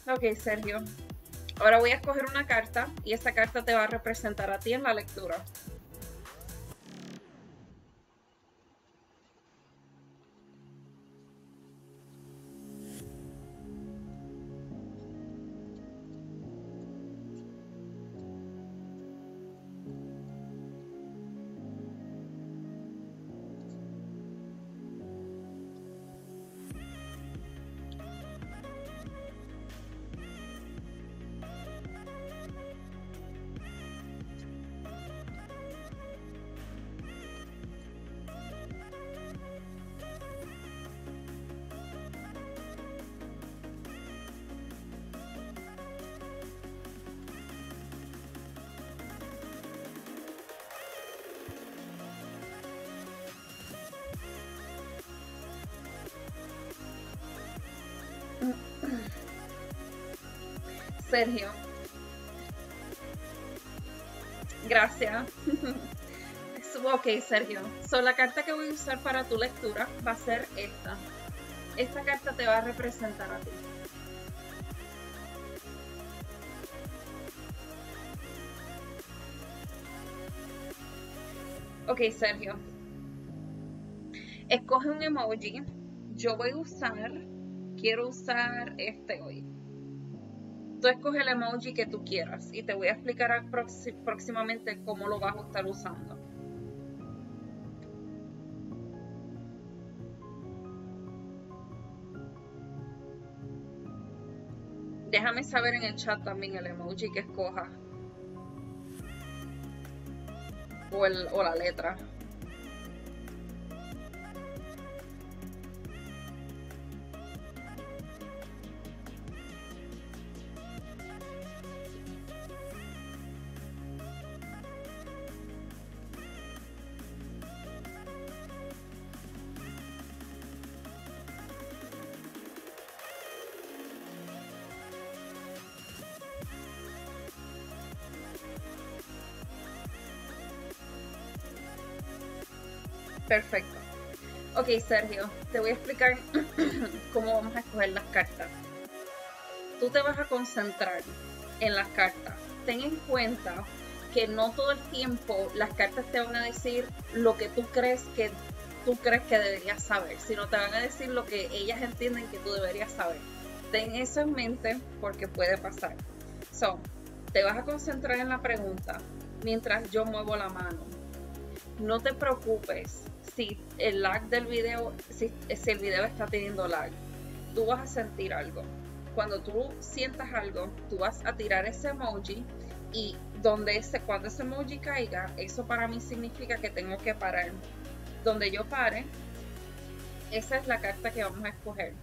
Ok, Sergio. Ahora voy a escoger una carta y esta carta te va a representar a ti en la lectura. Sergio. Gracias. Ok, Sergio. So, la carta que voy a usar para tu lectura va a ser esta. Esta carta te va a representar a ti. Ok, Sergio. Escoge un emoji. Yo quiero usar este hoy. Tú escoge el emoji que tú quieras y te voy a explicar próximamente cómo lo vas a estar usando. Déjame saber en el chat también el emoji que escojas o la letra. Perfecto. Ok, Sergio, te voy a explicar cómo vamos a escoger las cartas. Tú te vas a concentrar en las cartas. Ten en cuenta que no todo el tiempo las cartas te van a decir lo que tú crees que deberías saber, sino te van a decir lo que ellas entienden que tú deberías saber. Ten eso en mente porque puede pasar. So, te vas a concentrar en la pregunta mientras yo muevo la mano. No te preocupes si el lag del video, si el video está teniendo lag. Tú vas a sentir algo. Cuando tú sientas algo, tú vas a tirar ese emoji y cuando ese emoji caiga, eso para mí significa que tengo que parar. Donde yo pare, esa es la carta que vamos a escoger.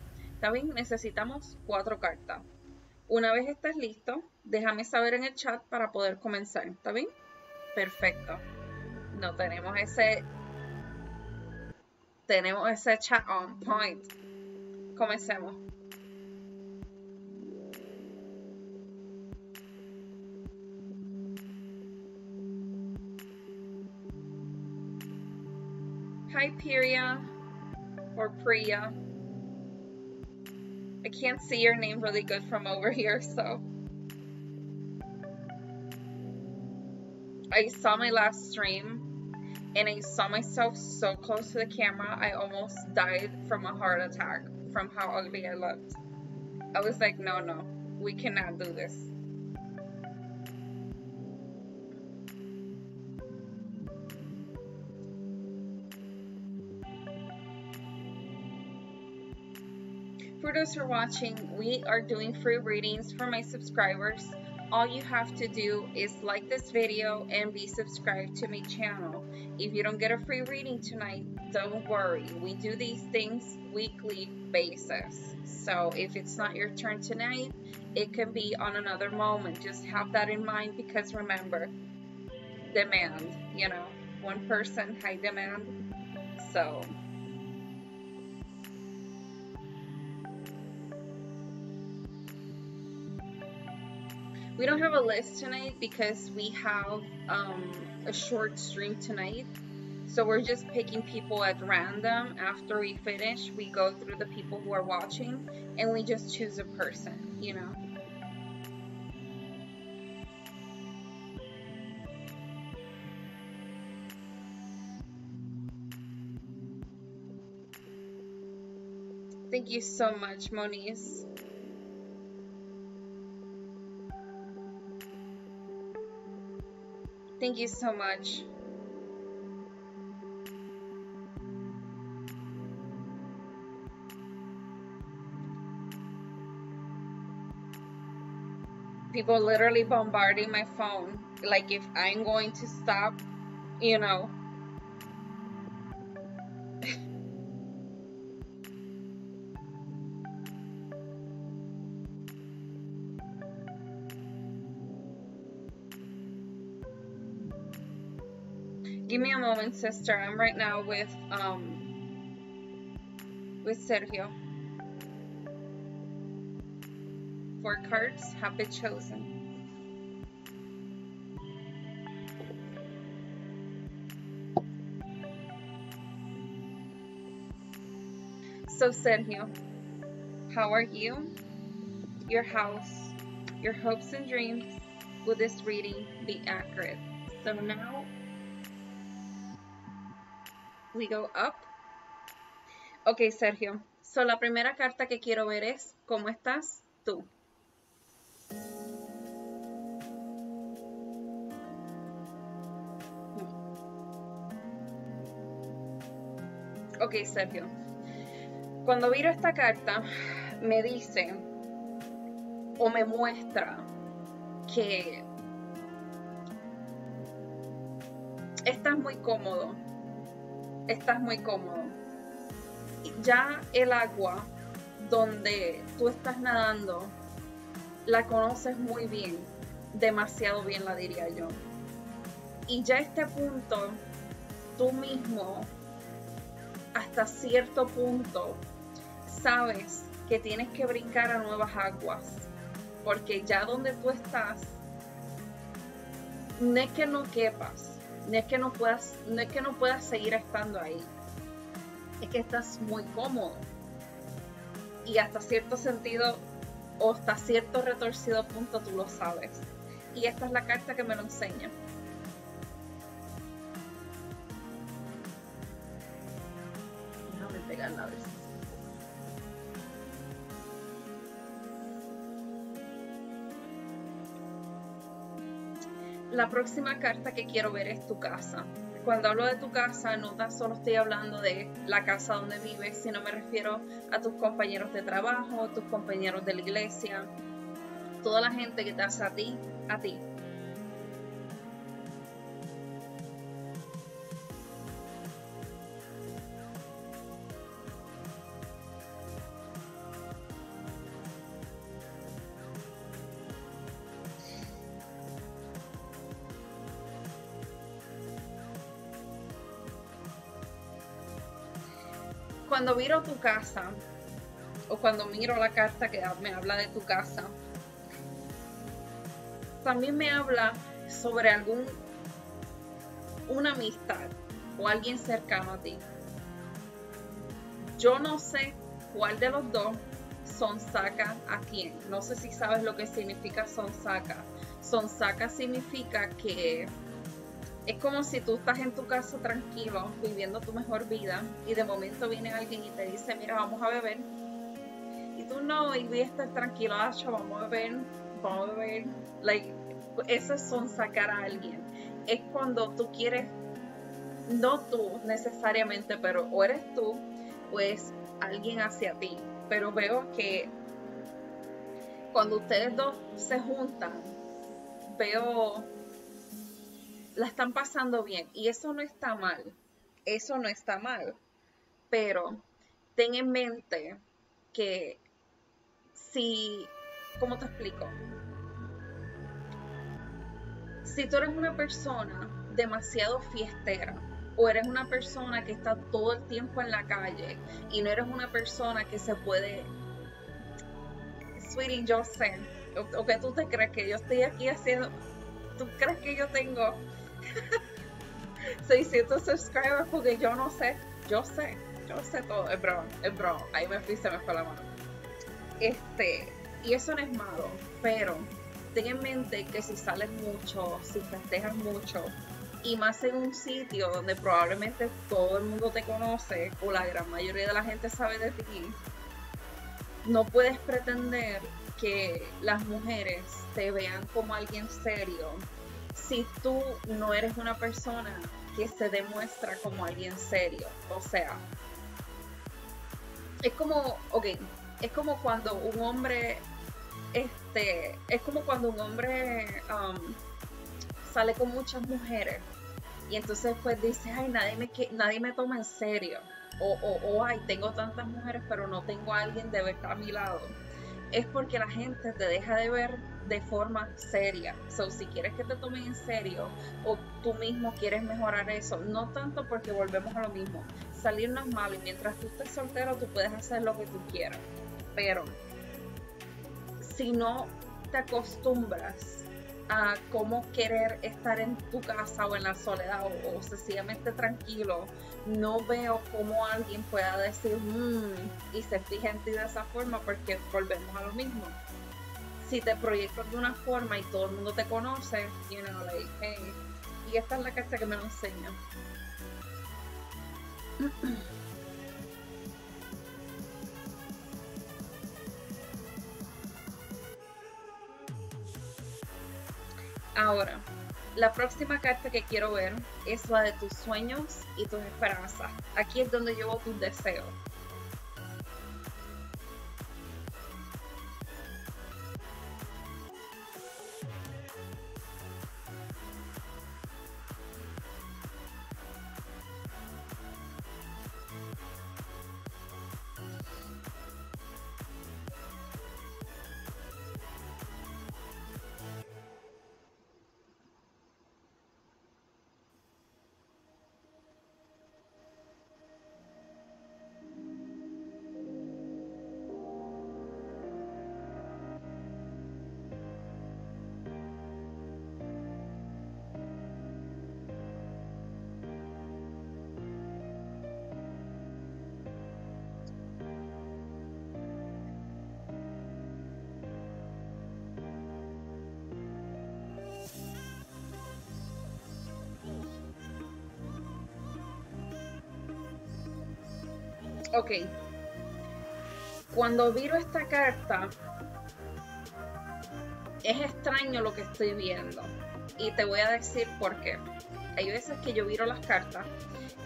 También necesitamos 4 cartas. Una vez estés listo, déjame saber en el chat para poder comenzar. ¿Está bien? Perfecto. No tenemos ese chat on point. Comencemos. Hi, Priya or Priya. I can't see your name really good from over here, so. I saw my last stream and I saw myself so close to the camera, I almost died from a heart attack from how ugly I looked. I was like, no, we cannot do this. For those who are watching, we are doing free readings for my subscribers. All you have to do is like this video and be subscribed to my channel. If you don't get a free reading tonight, don't worry. We do these things weekly basis. So if it's not your turn tonight, it can be on another moment. Just have that in mind because remember, demand, one person, high demand. So we don't have a list tonight because we have a short stream tonight. So we're just picking people at random. After we finish, we go through the people who are watching and we just choose a person, Thank you so much, Moniz. Thank you so much. People literally bombarding my phone. Like if I'm going to stop, Give me a moment, sister. I'm right now with Sergio. 4 cards have been chosen. So Sergio, how are you, your house, your hopes and dreams? Will this reading be accurate? So now we go up. Ok, Sergio. So la primera carta que quiero ver es ¿cómo estás tú? Ok, Sergio. Cuando miro esta carta, me dice o me muestra que estás muy cómodo. Estás muy cómodo. Ya el agua donde tú estás nadando la conoces muy bien, demasiado bien la diría yo. Y ya a este punto, tú mismo, hasta cierto punto, sabes que tienes que brincar a nuevas aguas, porque ya donde tú estás, no es que no quepas, no es que no puedas seguir estando ahí, es que estás muy cómodo y hasta cierto sentido o hasta cierto retorcido punto tú lo sabes, y esta es la carta que me lo enseña. Déjame pegarla a ver. La próxima carta que quiero ver es tu casa. Cuando hablo de tu casa, no tan solo estoy hablando de la casa donde vives, sino me refiero a tus compañeros de trabajo, tus compañeros de la iglesia, toda la gente que te hace a ti. Cuando miro tu casa, o cuando miro la carta que me habla de tu casa, también me habla sobre una amistad o alguien cercano a ti. Yo no sé cuál de los dos sonsaca a quién. No sé si sabes lo que significa sonsaca. Sonsaca significa que es como si tú estás en tu casa tranquilo, viviendo tu mejor vida, y de momento viene alguien y te dice, mira, vamos a beber. Y tú no, y voy a estar tranquilo, vamos a beber. Like, eso es sonsacar a alguien. Es cuando tú quieres, no tú necesariamente, pero o eres tú, o es alguien hacia ti. Pero veo que cuando ustedes dos se juntan, veo la están pasando bien, y eso no está mal, pero ten en mente que si, ¿cómo te explico? Si tú eres una persona demasiado fiestera, o eres una persona que está todo el tiempo en la calle, y no eres una persona que se puede, sweetie, yo sé, o que tú te crees que yo estoy aquí haciendo, tú crees que yo tengo 600 subscribers, porque yo no sé, yo sé todo, es broma, ahí se me fue la mano. Y eso no es malo, pero ten en mente que si sales mucho, si festejas mucho, y más en un sitio donde probablemente todo el mundo te conoce, o la gran mayoría de la gente sabe de ti, no puedes pretender que las mujeres te vean como alguien serio si tú no eres una persona que se demuestra como alguien serio. O sea, es como, es como cuando un hombre, sale con muchas mujeres, y entonces pues dice, ay, nadie me toma en serio, o ay, tengo tantas mujeres, pero no tengo a alguien de verdad a mi lado. Es porque la gente te deja de ver de forma seria. So, si quieres que te tomen en serio, o tú mismo quieres mejorar eso, no tanto, porque volvemos a lo mismo, salir no es malo, y mientras tú estés soltero tú puedes hacer lo que tú quieras, pero si no te acostumbras a cómo querer estar en tu casa o en la soledad o sencillamente tranquilo, no veo cómo alguien pueda decir y se fija en ti de esa forma, porque volvemos a lo mismo. Si te proyectas de una forma y todo el mundo te conoce, you know, like, hey, y esta es la carta que me lo enseña. Ahora, la próxima carta que quiero ver es la de tus sueños y tus esperanzas. Aquí es donde llevo tus deseos. Ok, cuando viro esta carta, es extraño lo que estoy viendo y te voy a decir por qué. Hay veces que yo viro las cartas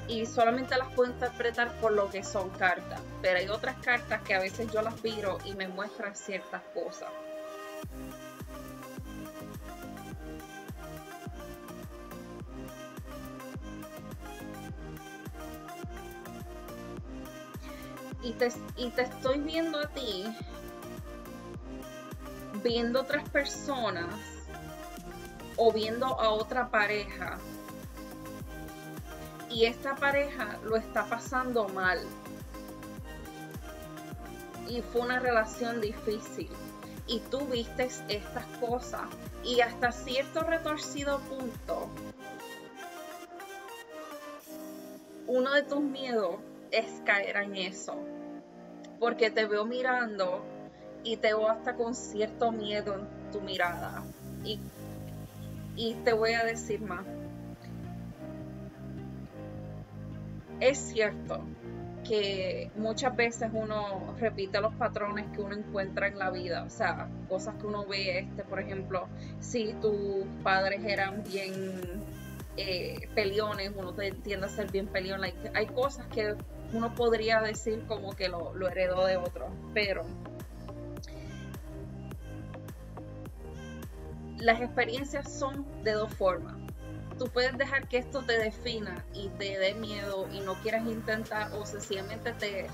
y solamente las puedo interpretar por lo que son cartas, pero hay otras cartas que a veces yo las viro y me muestran ciertas cosas. Y te estoy viendo a ti, viendo otras personas o viendo a otra pareja, y esta pareja lo está pasando mal y fue una relación difícil y tú vistes estas cosas y hasta cierto retorcido punto uno de tus miedos es caer en eso, porque te veo mirando y te veo hasta con cierto miedo en tu mirada. Y te voy a decir más. Es cierto que muchas veces uno repite los patrones que uno encuentra en la vida, o sea, cosas que uno ve, por ejemplo, si tus padres eran bien peleones, uno tiende a ser bien peleón. Hay cosas que uno podría decir como que lo heredó de otro, pero las experiencias son de dos formas. Tú puedes dejar que esto te defina y te dé miedo y no quieras intentar, o sencillamente te...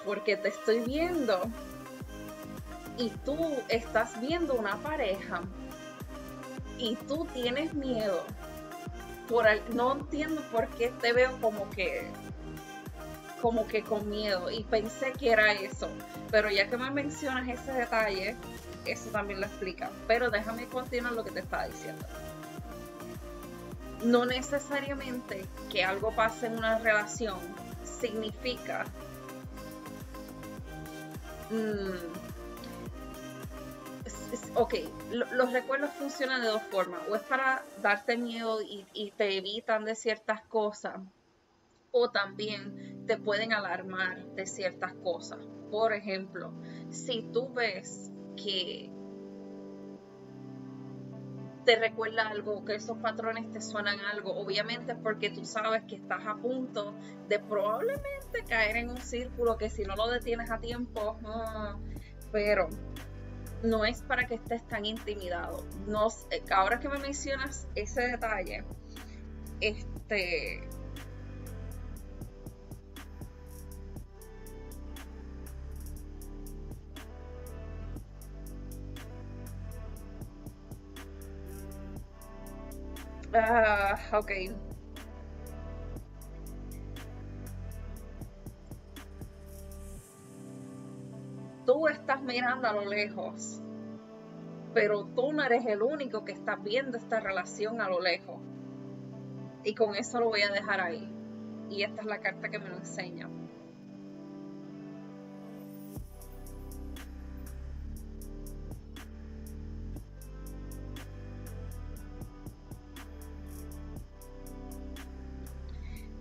Porque te estoy viendo y tú estás viendo una pareja y tú tienes miedo. No entiendo por qué te veo como que con miedo, y pensé que era eso, pero ya que me mencionas ese detalle, eso también lo explica. Pero déjame continuar lo que te estaba diciendo. No necesariamente que algo pase en una relación significa ok, los recuerdos funcionan de dos formas. O es para darte miedo y te evitan de ciertas cosas, o también te pueden alarmar de ciertas cosas. Por ejemplo, si tú ves que te recuerda algo, que esos patrones te suenan algo, obviamente es porque tú sabes que estás a punto de probablemente caer en un círculo que si no lo detienes a tiempo, pero no es para que estés tan intimidado. No, ahora que me mencionas ese detalle, Ok. Tú estás mirando a lo lejos, pero tú no eres el único que está viendo esta relación a lo lejos. Y con eso lo voy a dejar ahí. Y esta es la carta que me lo enseña.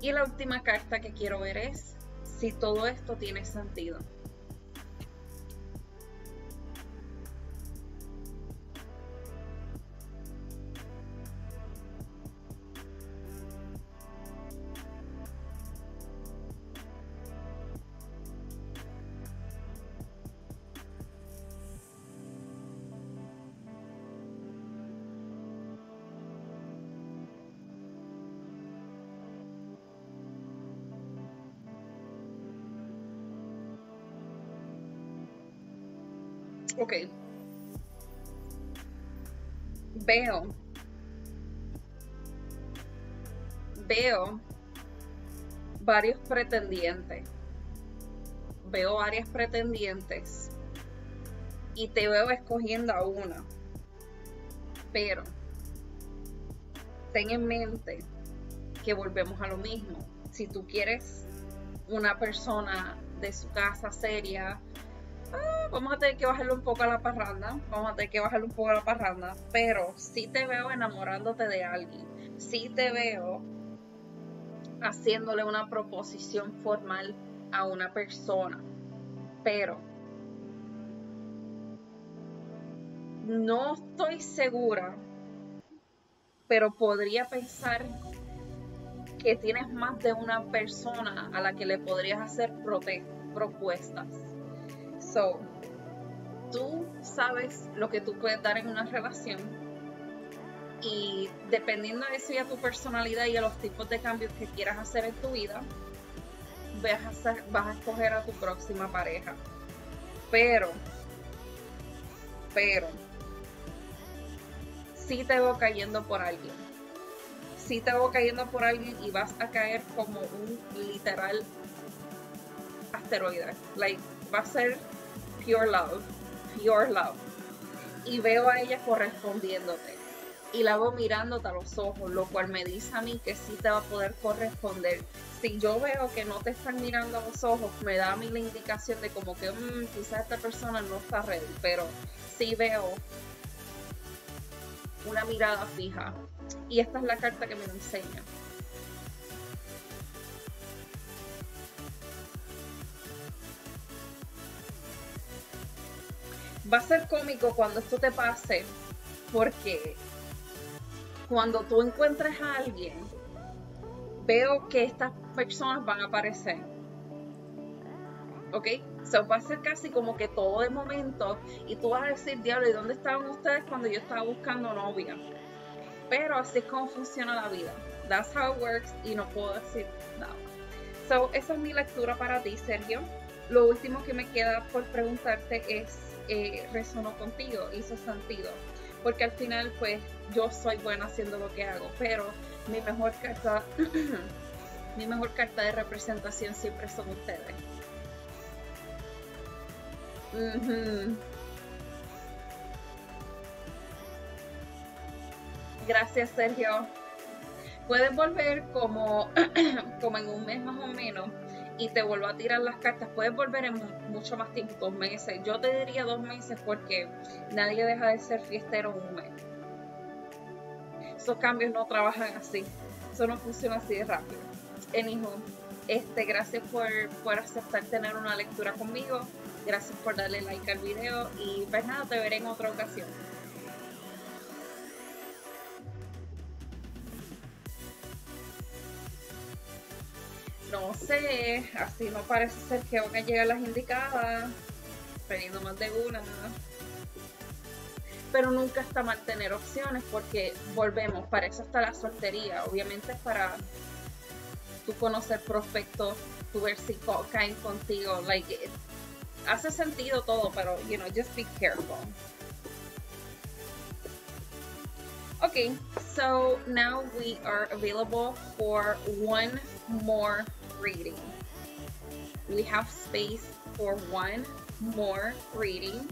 Y la última carta que quiero ver es si todo esto tiene sentido. Ok. Veo varios pretendientes. Veo varias pretendientes. Y te veo escogiendo a una. Pero ten en mente que volvemos a lo mismo. Si tú quieres una persona de su casa seria, vamos a tener que bajarle un poco a la parranda. Pero sí te veo enamorándote de alguien. Sí te veo haciéndole una proposición formal a una persona. Pero no estoy segura, pero podría pensar que tienes más de una persona a la que le podrías hacer propuestas. So, tú sabes lo que tú puedes dar en una relación y dependiendo de eso y a tu personalidad y a los tipos de cambios que quieras hacer en tu vida, vas a escoger a tu próxima pareja. Pero sí te veo cayendo por alguien. Sí te veo cayendo por alguien y vas a caer como un literal asteroide. Like, va a ser pure love. Y veo a ella correspondiéndote. Y la veo mirándote a los ojos, lo cual me dice a mí que sí te va a poder corresponder. Si yo veo que no te están mirando a los ojos, me da a mí la indicación de como que quizás esta persona no está ready, pero sí veo una mirada fija. Y esta es la carta que me lo enseña. Va a ser cómico cuando esto te pase, porque cuando tú encuentres a alguien, veo que estas personas van a aparecer. ¿Ok? So, va a ser casi como que todo de momento y tú vas a decir, diablo, ¿y dónde estaban ustedes cuando yo estaba buscando novia? Pero así es como funciona la vida. That's how it works y no puedo decir nada. So, esa es mi lectura para ti, Sergio. Lo último que me queda por preguntarte es, ¿resonó contigo? ¿Hizo sentido? Porque al final, pues, yo soy buena haciendo lo que hago, pero mi mejor carta, mi mejor carta de representación siempre son ustedes. Gracias, Sergio. Puedes volver como, como en un mes más o menos y te vuelvo a tirar las cartas. Puedes volver en mucho más tiempo, 2 meses. Yo te diría 2 meses porque nadie deja de ser fiestero en un mes. Esos cambios no trabajan así. Eso no funciona así de rápido. Anyhow, gracias por aceptar tener una lectura conmigo. Gracias por darle like al video y pues nada, te veré en otra ocasión. No sé, así no parece ser que van a llegar las indicadas, teniendo más de una. Pero nunca está mal tener opciones porque volvemos, para eso está la soltería. Obviamente es para tú conocer prospectos, tú ver si caen contigo. Like, hace sentido todo, pero, just be careful. Okay, so now we are available for one more reading. We have space for one more reading.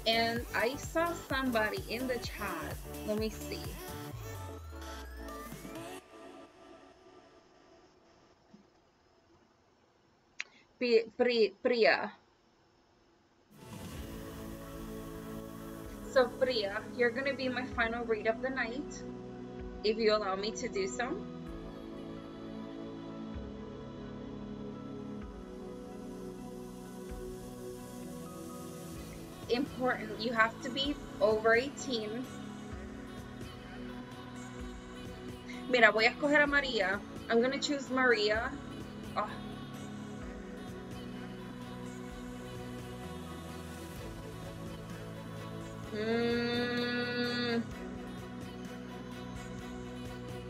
And I saw somebody in the chat. Let me see. Priya. So Priya, you're going to be my final read of the night, if you allow me to do so. Important, you have to be over 18. Mira, voy a escoger a María. I'm going to choose María. Oh.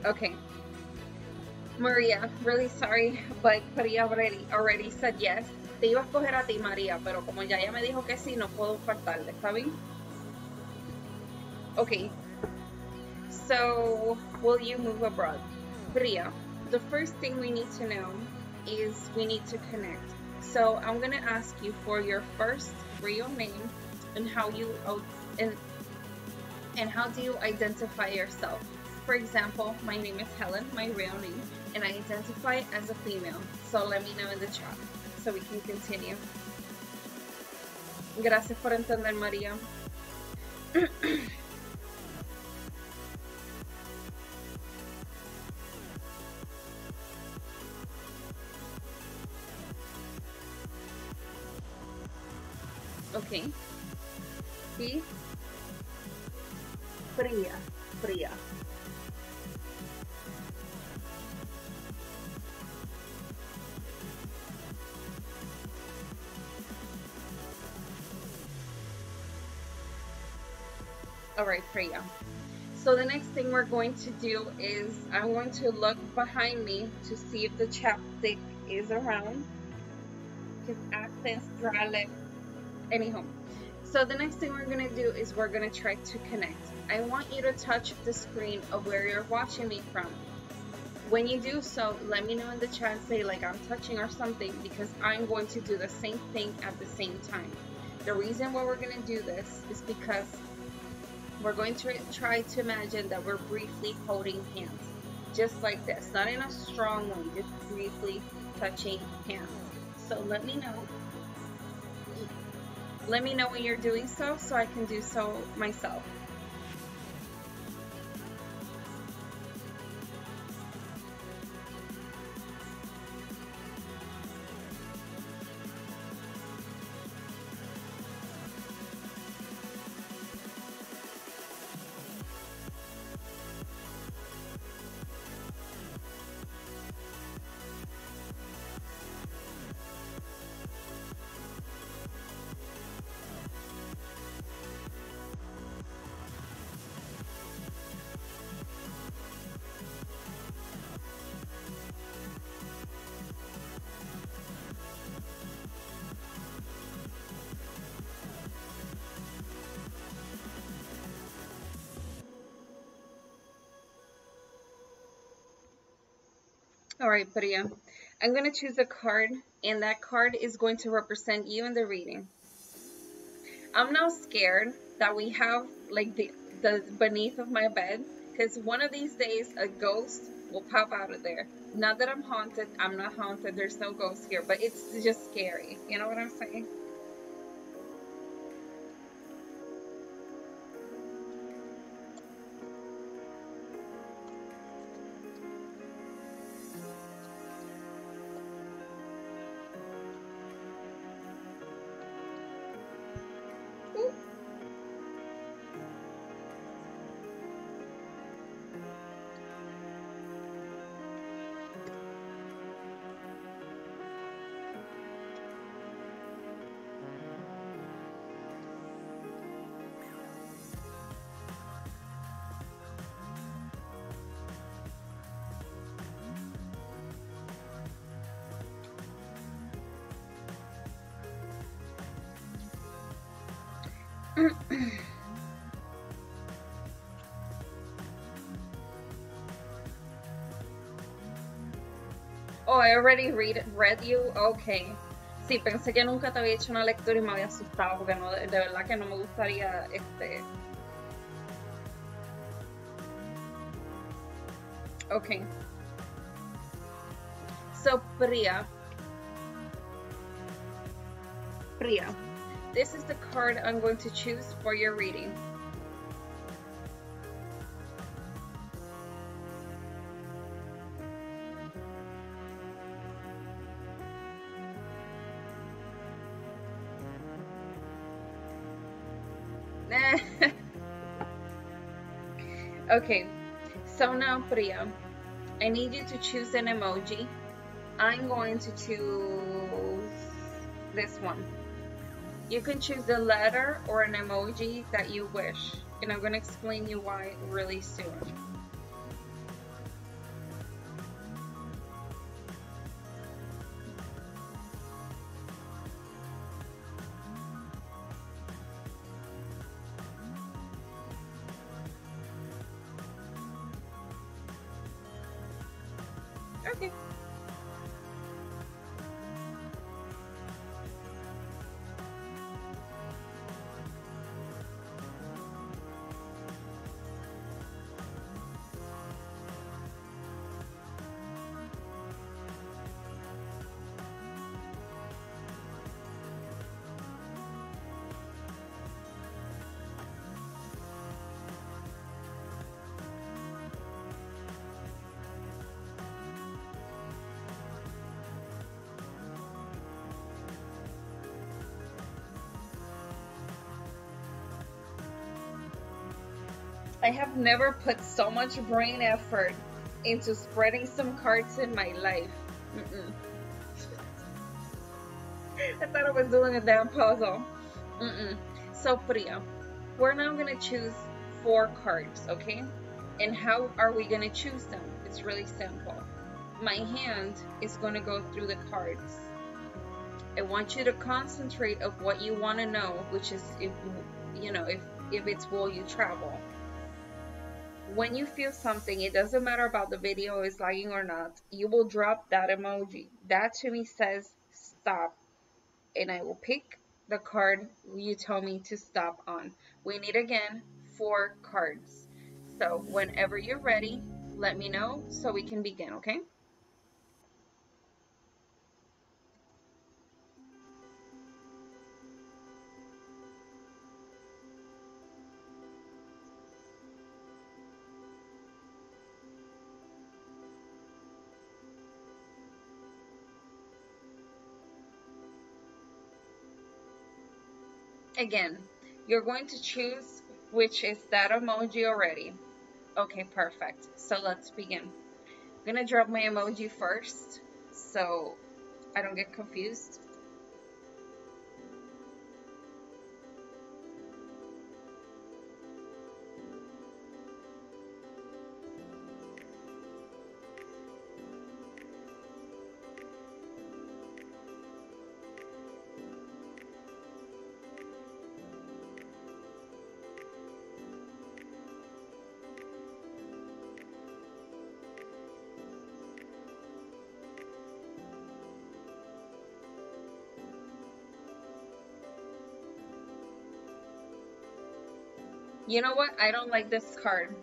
Okay. María, really sorry, but María already said yes. Te iba a escoger a ti, María, pero como ya ella me dijo que sí, no puedo faltarle, ¿está bien? Okay. So, will you move abroad? María, the first thing we need to know is we need to connect. So, I'm going to ask you for your first real name and how you and how do you identify yourself? For example, my name is Helen, my real name, and I identify as a female. So let me know in the chat so we can continue. Gracias por entender, María. Okay. Sí. Fría. All right, Priya. So the next thing we're going to do is I'm going to look behind me to see if the chapstick is around. Because access dry lip. Anyhow. So the next thing we're going to do is we're going to try to connect. I want you to touch the screen of where you're watching me from. When you do so, let me know in the chat, say like I'm touching or something, because I'm going to do the same thing at the same time. The reason why we're going to do this is because we're going to try to imagine that we're briefly holding hands. Just like this. Not in a strong way, just briefly touching hands. So let me know. Let me know when you're doing so I can do so myself. Alright, Priya. I'm going to choose a card, and that card is going to represent you in the reading. I'm now scared that we have like the beneath of my bed, because one of these days a ghost will pop out of there. Not that I'm haunted, I'm not haunted, there's no ghost here, but it's just scary. You know what I'm saying? Oh, I already read you. Okay. Sí, pensé que nunca te había hecho una lectura y me había asustado porque no, de verdad que no me gustaría Okay. So Priya, this is the card I'm going to choose for your reading. Okay, so now Priya, I need you to choose an emoji. I'm going to choose this one. You can choose a letter or an emoji that you wish, and I'm going to explain you why really soon. Okay. I have never put so much brain effort into spreading some cards in my life. I thought I was doing a damn puzzle. So Priya, we're now gonna choose 4 cards, okay? And how are we gonna choose them? It's really simple. My hand is gonna go through the cards. I want you to concentrate of what you want to know, which is if it's will you travel. When you feel something, it doesn't matter about the video is lagging or not, you will drop that emoji. That to me says stop, and I will pick the card you tell me to stop on. We need again 4 cards. So whenever you're ready, let me know so we can begin, okay? Again, you're going to choose which is that emoji already. Okay, perfect. So let's begin. I'm gonna drop my emoji first so I don't get confused. You know what? I don't like this card.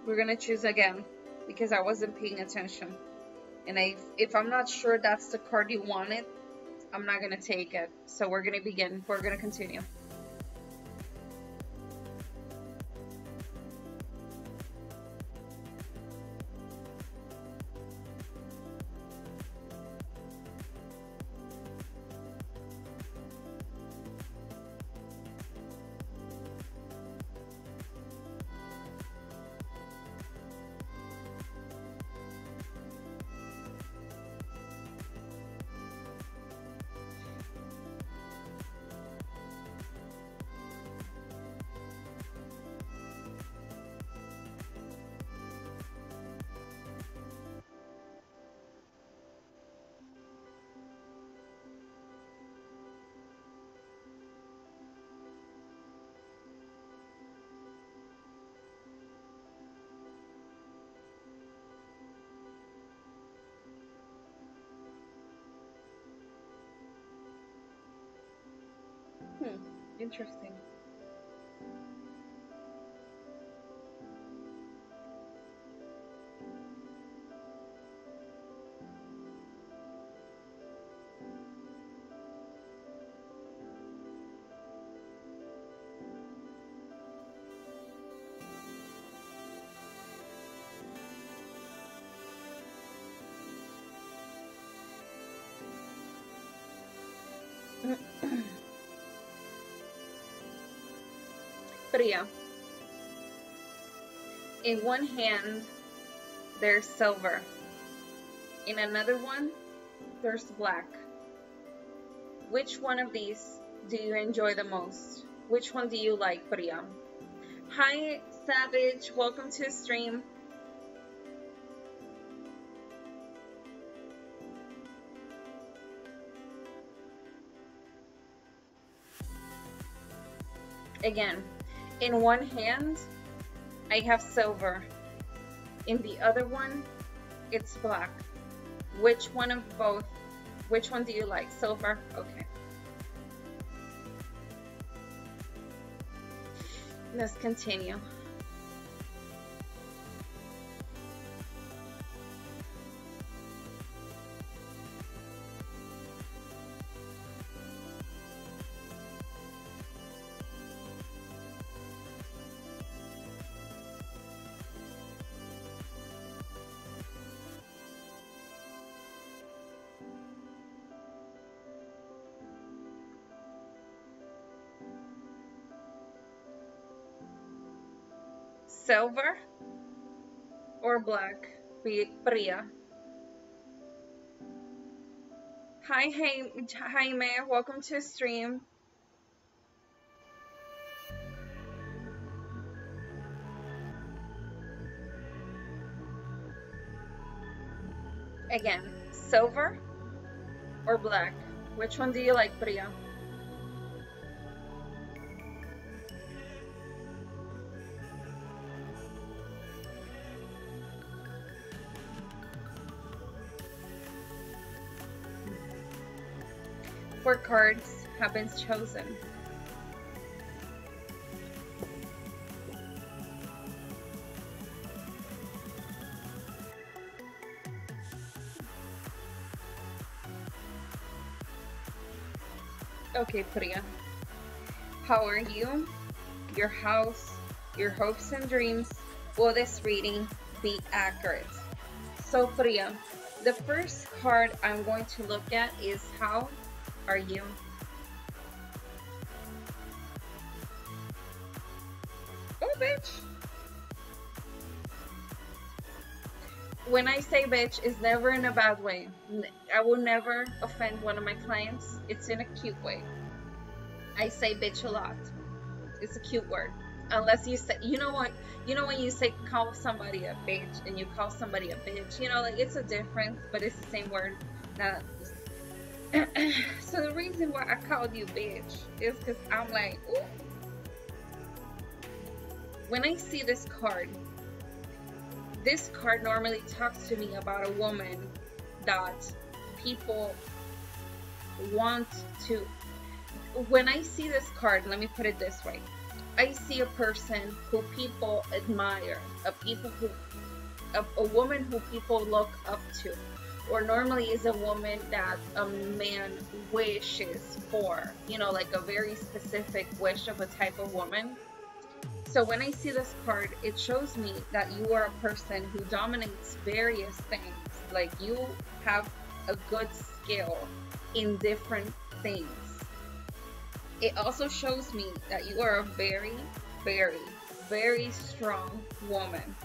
We're gonna choose again because I wasn't paying attention. And if I'm not sure that's the card you wanted, I'm not gonna take it. So we're gonna begin. We're gonna continue. Interesting. Priya. In one hand, there's silver. In another one, there's black. Which one of these do you enjoy the most? Which one do you like, Priya? Hi, Savage. Welcome to the stream. Again, in one hand, I have silver. In the other one, it's black. Which one of both? Which one do you like? Silver? Okay. Let's continue. Silver or black, Priya? Hi, Jaime. Welcome to the stream. Again, silver or black? Which one do you like, Priya? Four cards have been chosen. Okay, Priya. How are you? Your house, your hopes and dreams. Will this reading be accurate? So, Priya, the first card I'm going to look at is how are you? Oh, bitch. When I say bitch, it's never in a bad way. I will never offend one of my clients. It's in a cute way. I say bitch a lot. It's a cute word. Unless you say, you know what? You know when you say call somebody a bitch and you call somebody a bitch, you know, like it's a difference, but it's the same word. Now, so the reason why I called you bitch is because I'm like, ooh. When I see this card normally talks to me about a woman that people want to. When I see this card, let me put it this way. I see a person who people admire, a woman who people look up to. Or normally is a woman that a man wishes for, you know, like a very specific wish of a type of woman. So when I see this card, it shows me that you are a person who dominates various things. Like you have a good skill in different things. It also shows me that you are a very, very, very strong woman.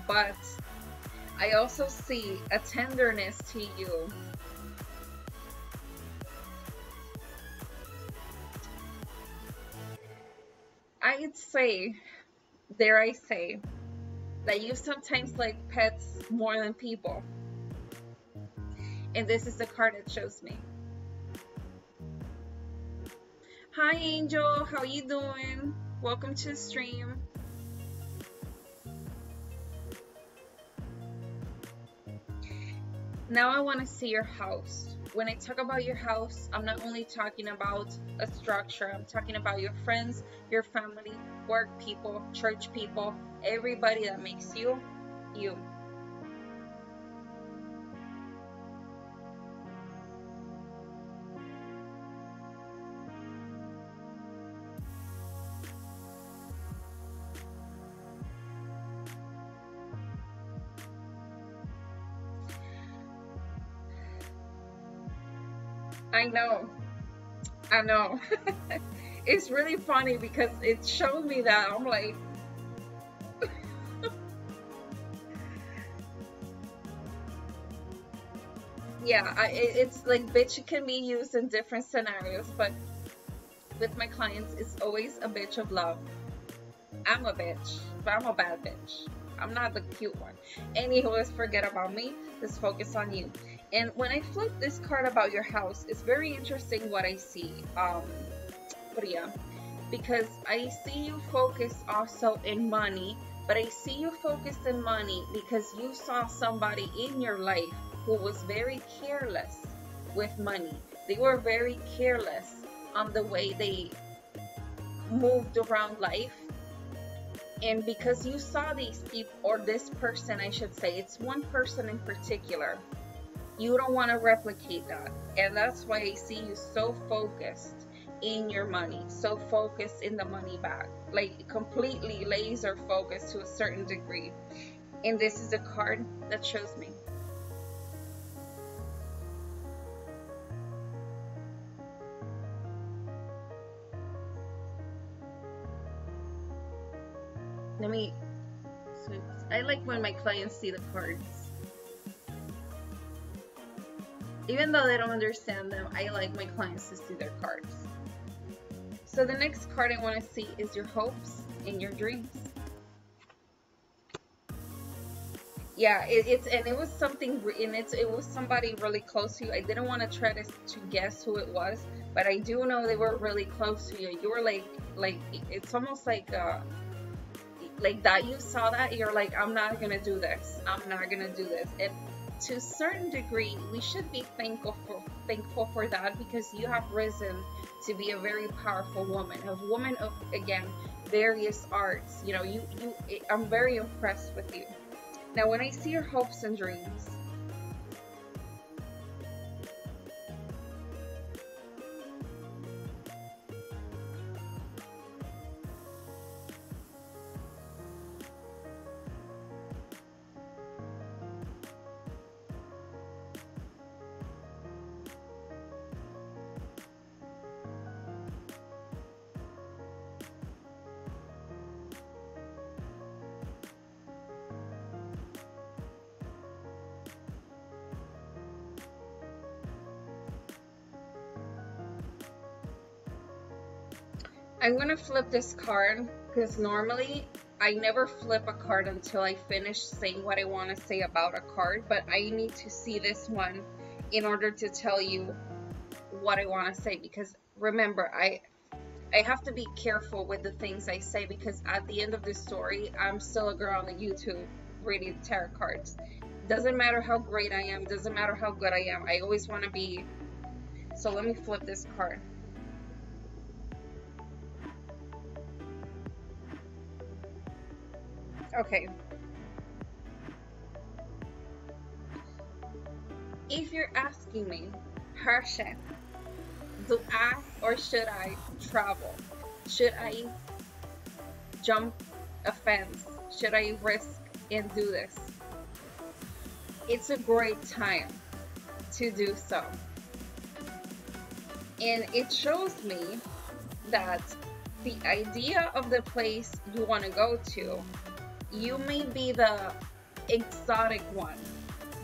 But I also see a tenderness to you. I'd say, dare I say, that you sometimes like pets more than people. And this is the card it shows me. Hi Angel, how you doing? Welcome to the stream. Now I want to see your house. when I talk about your house, I'm not only talking about a structure, I'm talking about your friends, your family, work people, church people, everybody that makes you, you. I know, I know. It's really funny because it showed me that. I'm like, yeah, it's like bitch can be used in different scenarios, but with my clients, it's always a bitch of love. I'm a bitch, but I'm a bad bitch. I'm not the cute one. Anyways, forget about me. Let's focus on you. And when I flip this card about your house, it's very interesting what I see. But yeah, because I see you focus also in money, but I see you focused in money because you saw somebody in your life who was very careless with money. They were very careless on the way they moved around life. And because you saw these people, or this person, I should say, it's one person in particular, you don't want to replicate that. And that's why I see you so focused in your money, so focused in the money bag, like completely laser focused to a certain degree. And this is a card that shows me. Let me, so I like when my clients see the cards. Even though they don't understand them, I like my clients to see their cards. So the next card I want to see is your hopes and your dreams. Yeah, it was something, and it was somebody really close to you. I didn't want to try to guess who it was, but I do know they were really close to you. You were like it's almost like that. You saw that, you're like, I'm not gonna do this. I'm not gonna do this. And to a certain degree, we should be thankful for that, because you have risen to be a very powerful woman, a woman of, again, various arts. You know, I'm very impressed with you. Now, when I see your hopes and dreams, I'm gonna flip this card because normally I never flip a card until I finish saying what I want to say about a card, but I need to see this one in order to tell you what I want to say, because remember, I have to be careful with the things I say, because at the end of this story, I'm still a girl on the YouTube reading tarot cards. Doesn't matter how great I am, doesn't matter how good I am, I always want to be. So let me flip this card. Okay. If you're asking me, Harsha, do I or should I travel? Should I jump a fence? Should I risk and do this? It's a great time to do so. And it shows me that the idea of the place you want to go to, you may be the exotic one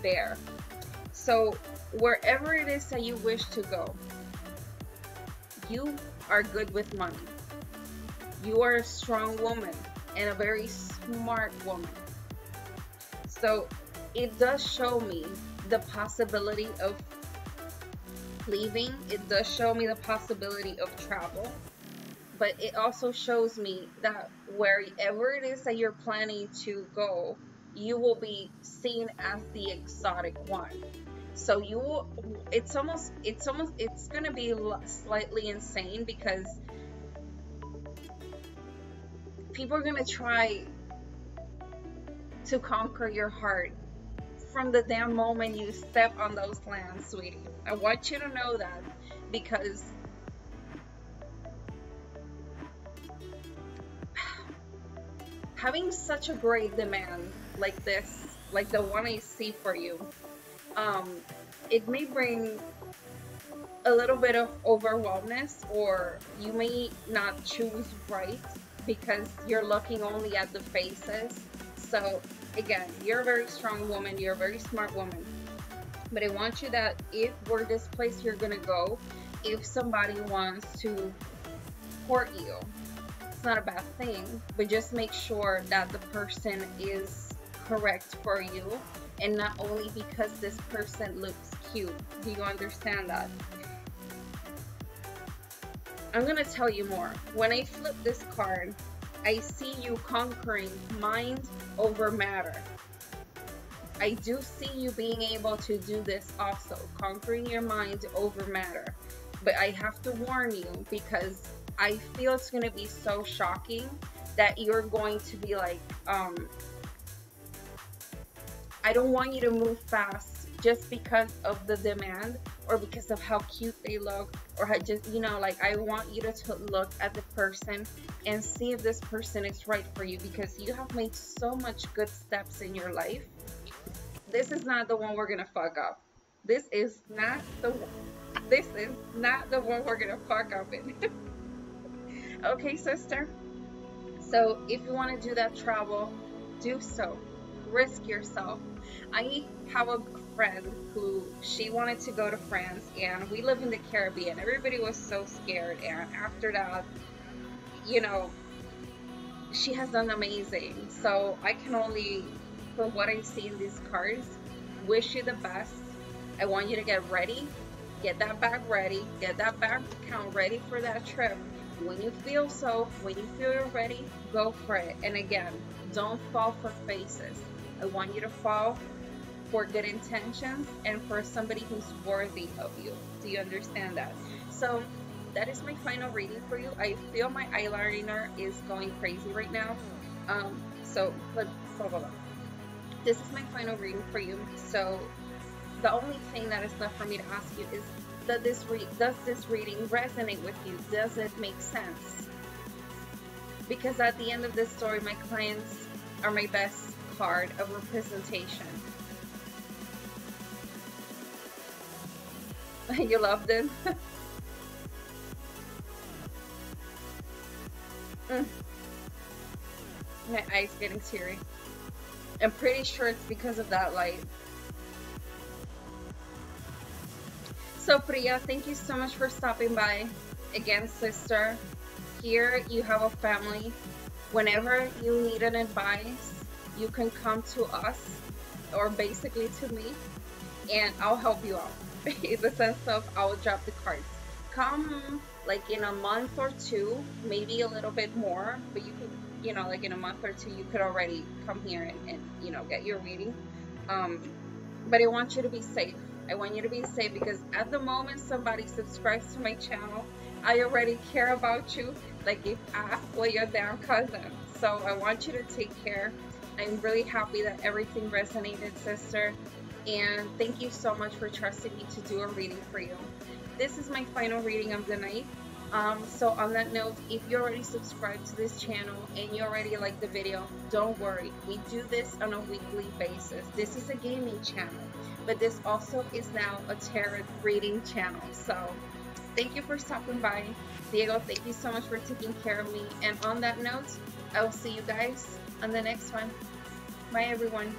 there. So wherever it is that you wish to go, you are good with money. You are a strong woman and a very smart woman. So it does show me the possibility of leaving. It does show me the possibility of travel. But it also shows me that wherever it is that you're planning to go, you will be seen as the exotic one. So it's gonna be slightly insane because people are gonna try to conquer your heart from the damn moment you step on those lands, sweetie. I want you to know that, because having such a great demand like this, like the one I see for you, um, it may bring a little bit of overwhelmness, or you may not choose right because you're looking only at the faces. So again, you're a very strong woman, you're a very smart woman, but I want you that if we're this place you're gonna go, if somebody wants to court you, it's not a bad thing, but just make sure that the person is correct for you, and not only because this person looks cute. Do you understand that? I'm gonna tell you more. When I flip this card, I see you conquering mind over matter. I do see you being able to do this also, conquering your mind over matter. But I have to warn you, because I feel it's going to be so shocking that you're going to be like, I don't want you to move fast just because of the demand, or because of how cute they look, or how just, you know, like, I want you to look at the person and see if this person is right for you, because you have made so much good steps in your life. This is not the one we're gonna fuck up. This is not the one we're gonna fuck up in. Okay, sister? So if you want to do that travel, do so. Risk yourself. I have a friend who, she wanted to go to France, and we live in the Caribbean. Everybody was so scared, and after that, you know, she has done amazing. So I can only, for what I see in these cards, wish you the best. I want you to get ready. Get that bag ready. Get that bank account ready for that trip. When you feel you're ready, go for it. And again, don't fall for faces. I want you to fall for good intentions and for somebody who's worthy of you. Do you understand that? So that is my final reading for you. I feel my eyeliner is going crazy right now. So this is my final reading for you. So the only thing that is left for me to ask you is, does this reading resonate with you? Does it make sense? Because at the end of this story, my clients are my best card of representation. You loved it? My eyes getting teary. I'm pretty sure it's because of that light. So Priya, thank you so much for stopping by. Again, sister, here you have a family. Whenever you need an advice, you can come to us, or basically to me, and I'll help you out. In the sense of, I will drop the cards. Come like in a month or two, maybe a little bit more, but you could, you know, like in a month or two, you could already come here and you know, get your reading. But I want you to be safe. I want you to be safe, because at the moment somebody subscribes to my channel, I already care about you like if I were your damn cousin. So I want you to take care. I'm really happy that everything resonated, sister. And thank you so much for trusting me to do a reading for you. This is my final reading of the night. So on that note, if you already subscribed to this channel and you already like the video, don't worry. We do this on a weekly basis. This is a gaming channel, but this also is now a tarot reading channel. So thank you for stopping by. Diego, thank you so much for taking care of me. And on that note, I will see you guys on the next one. Bye, everyone.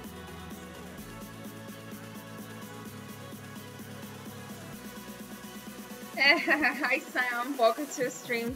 Hi, Sam. Welcome to the stream.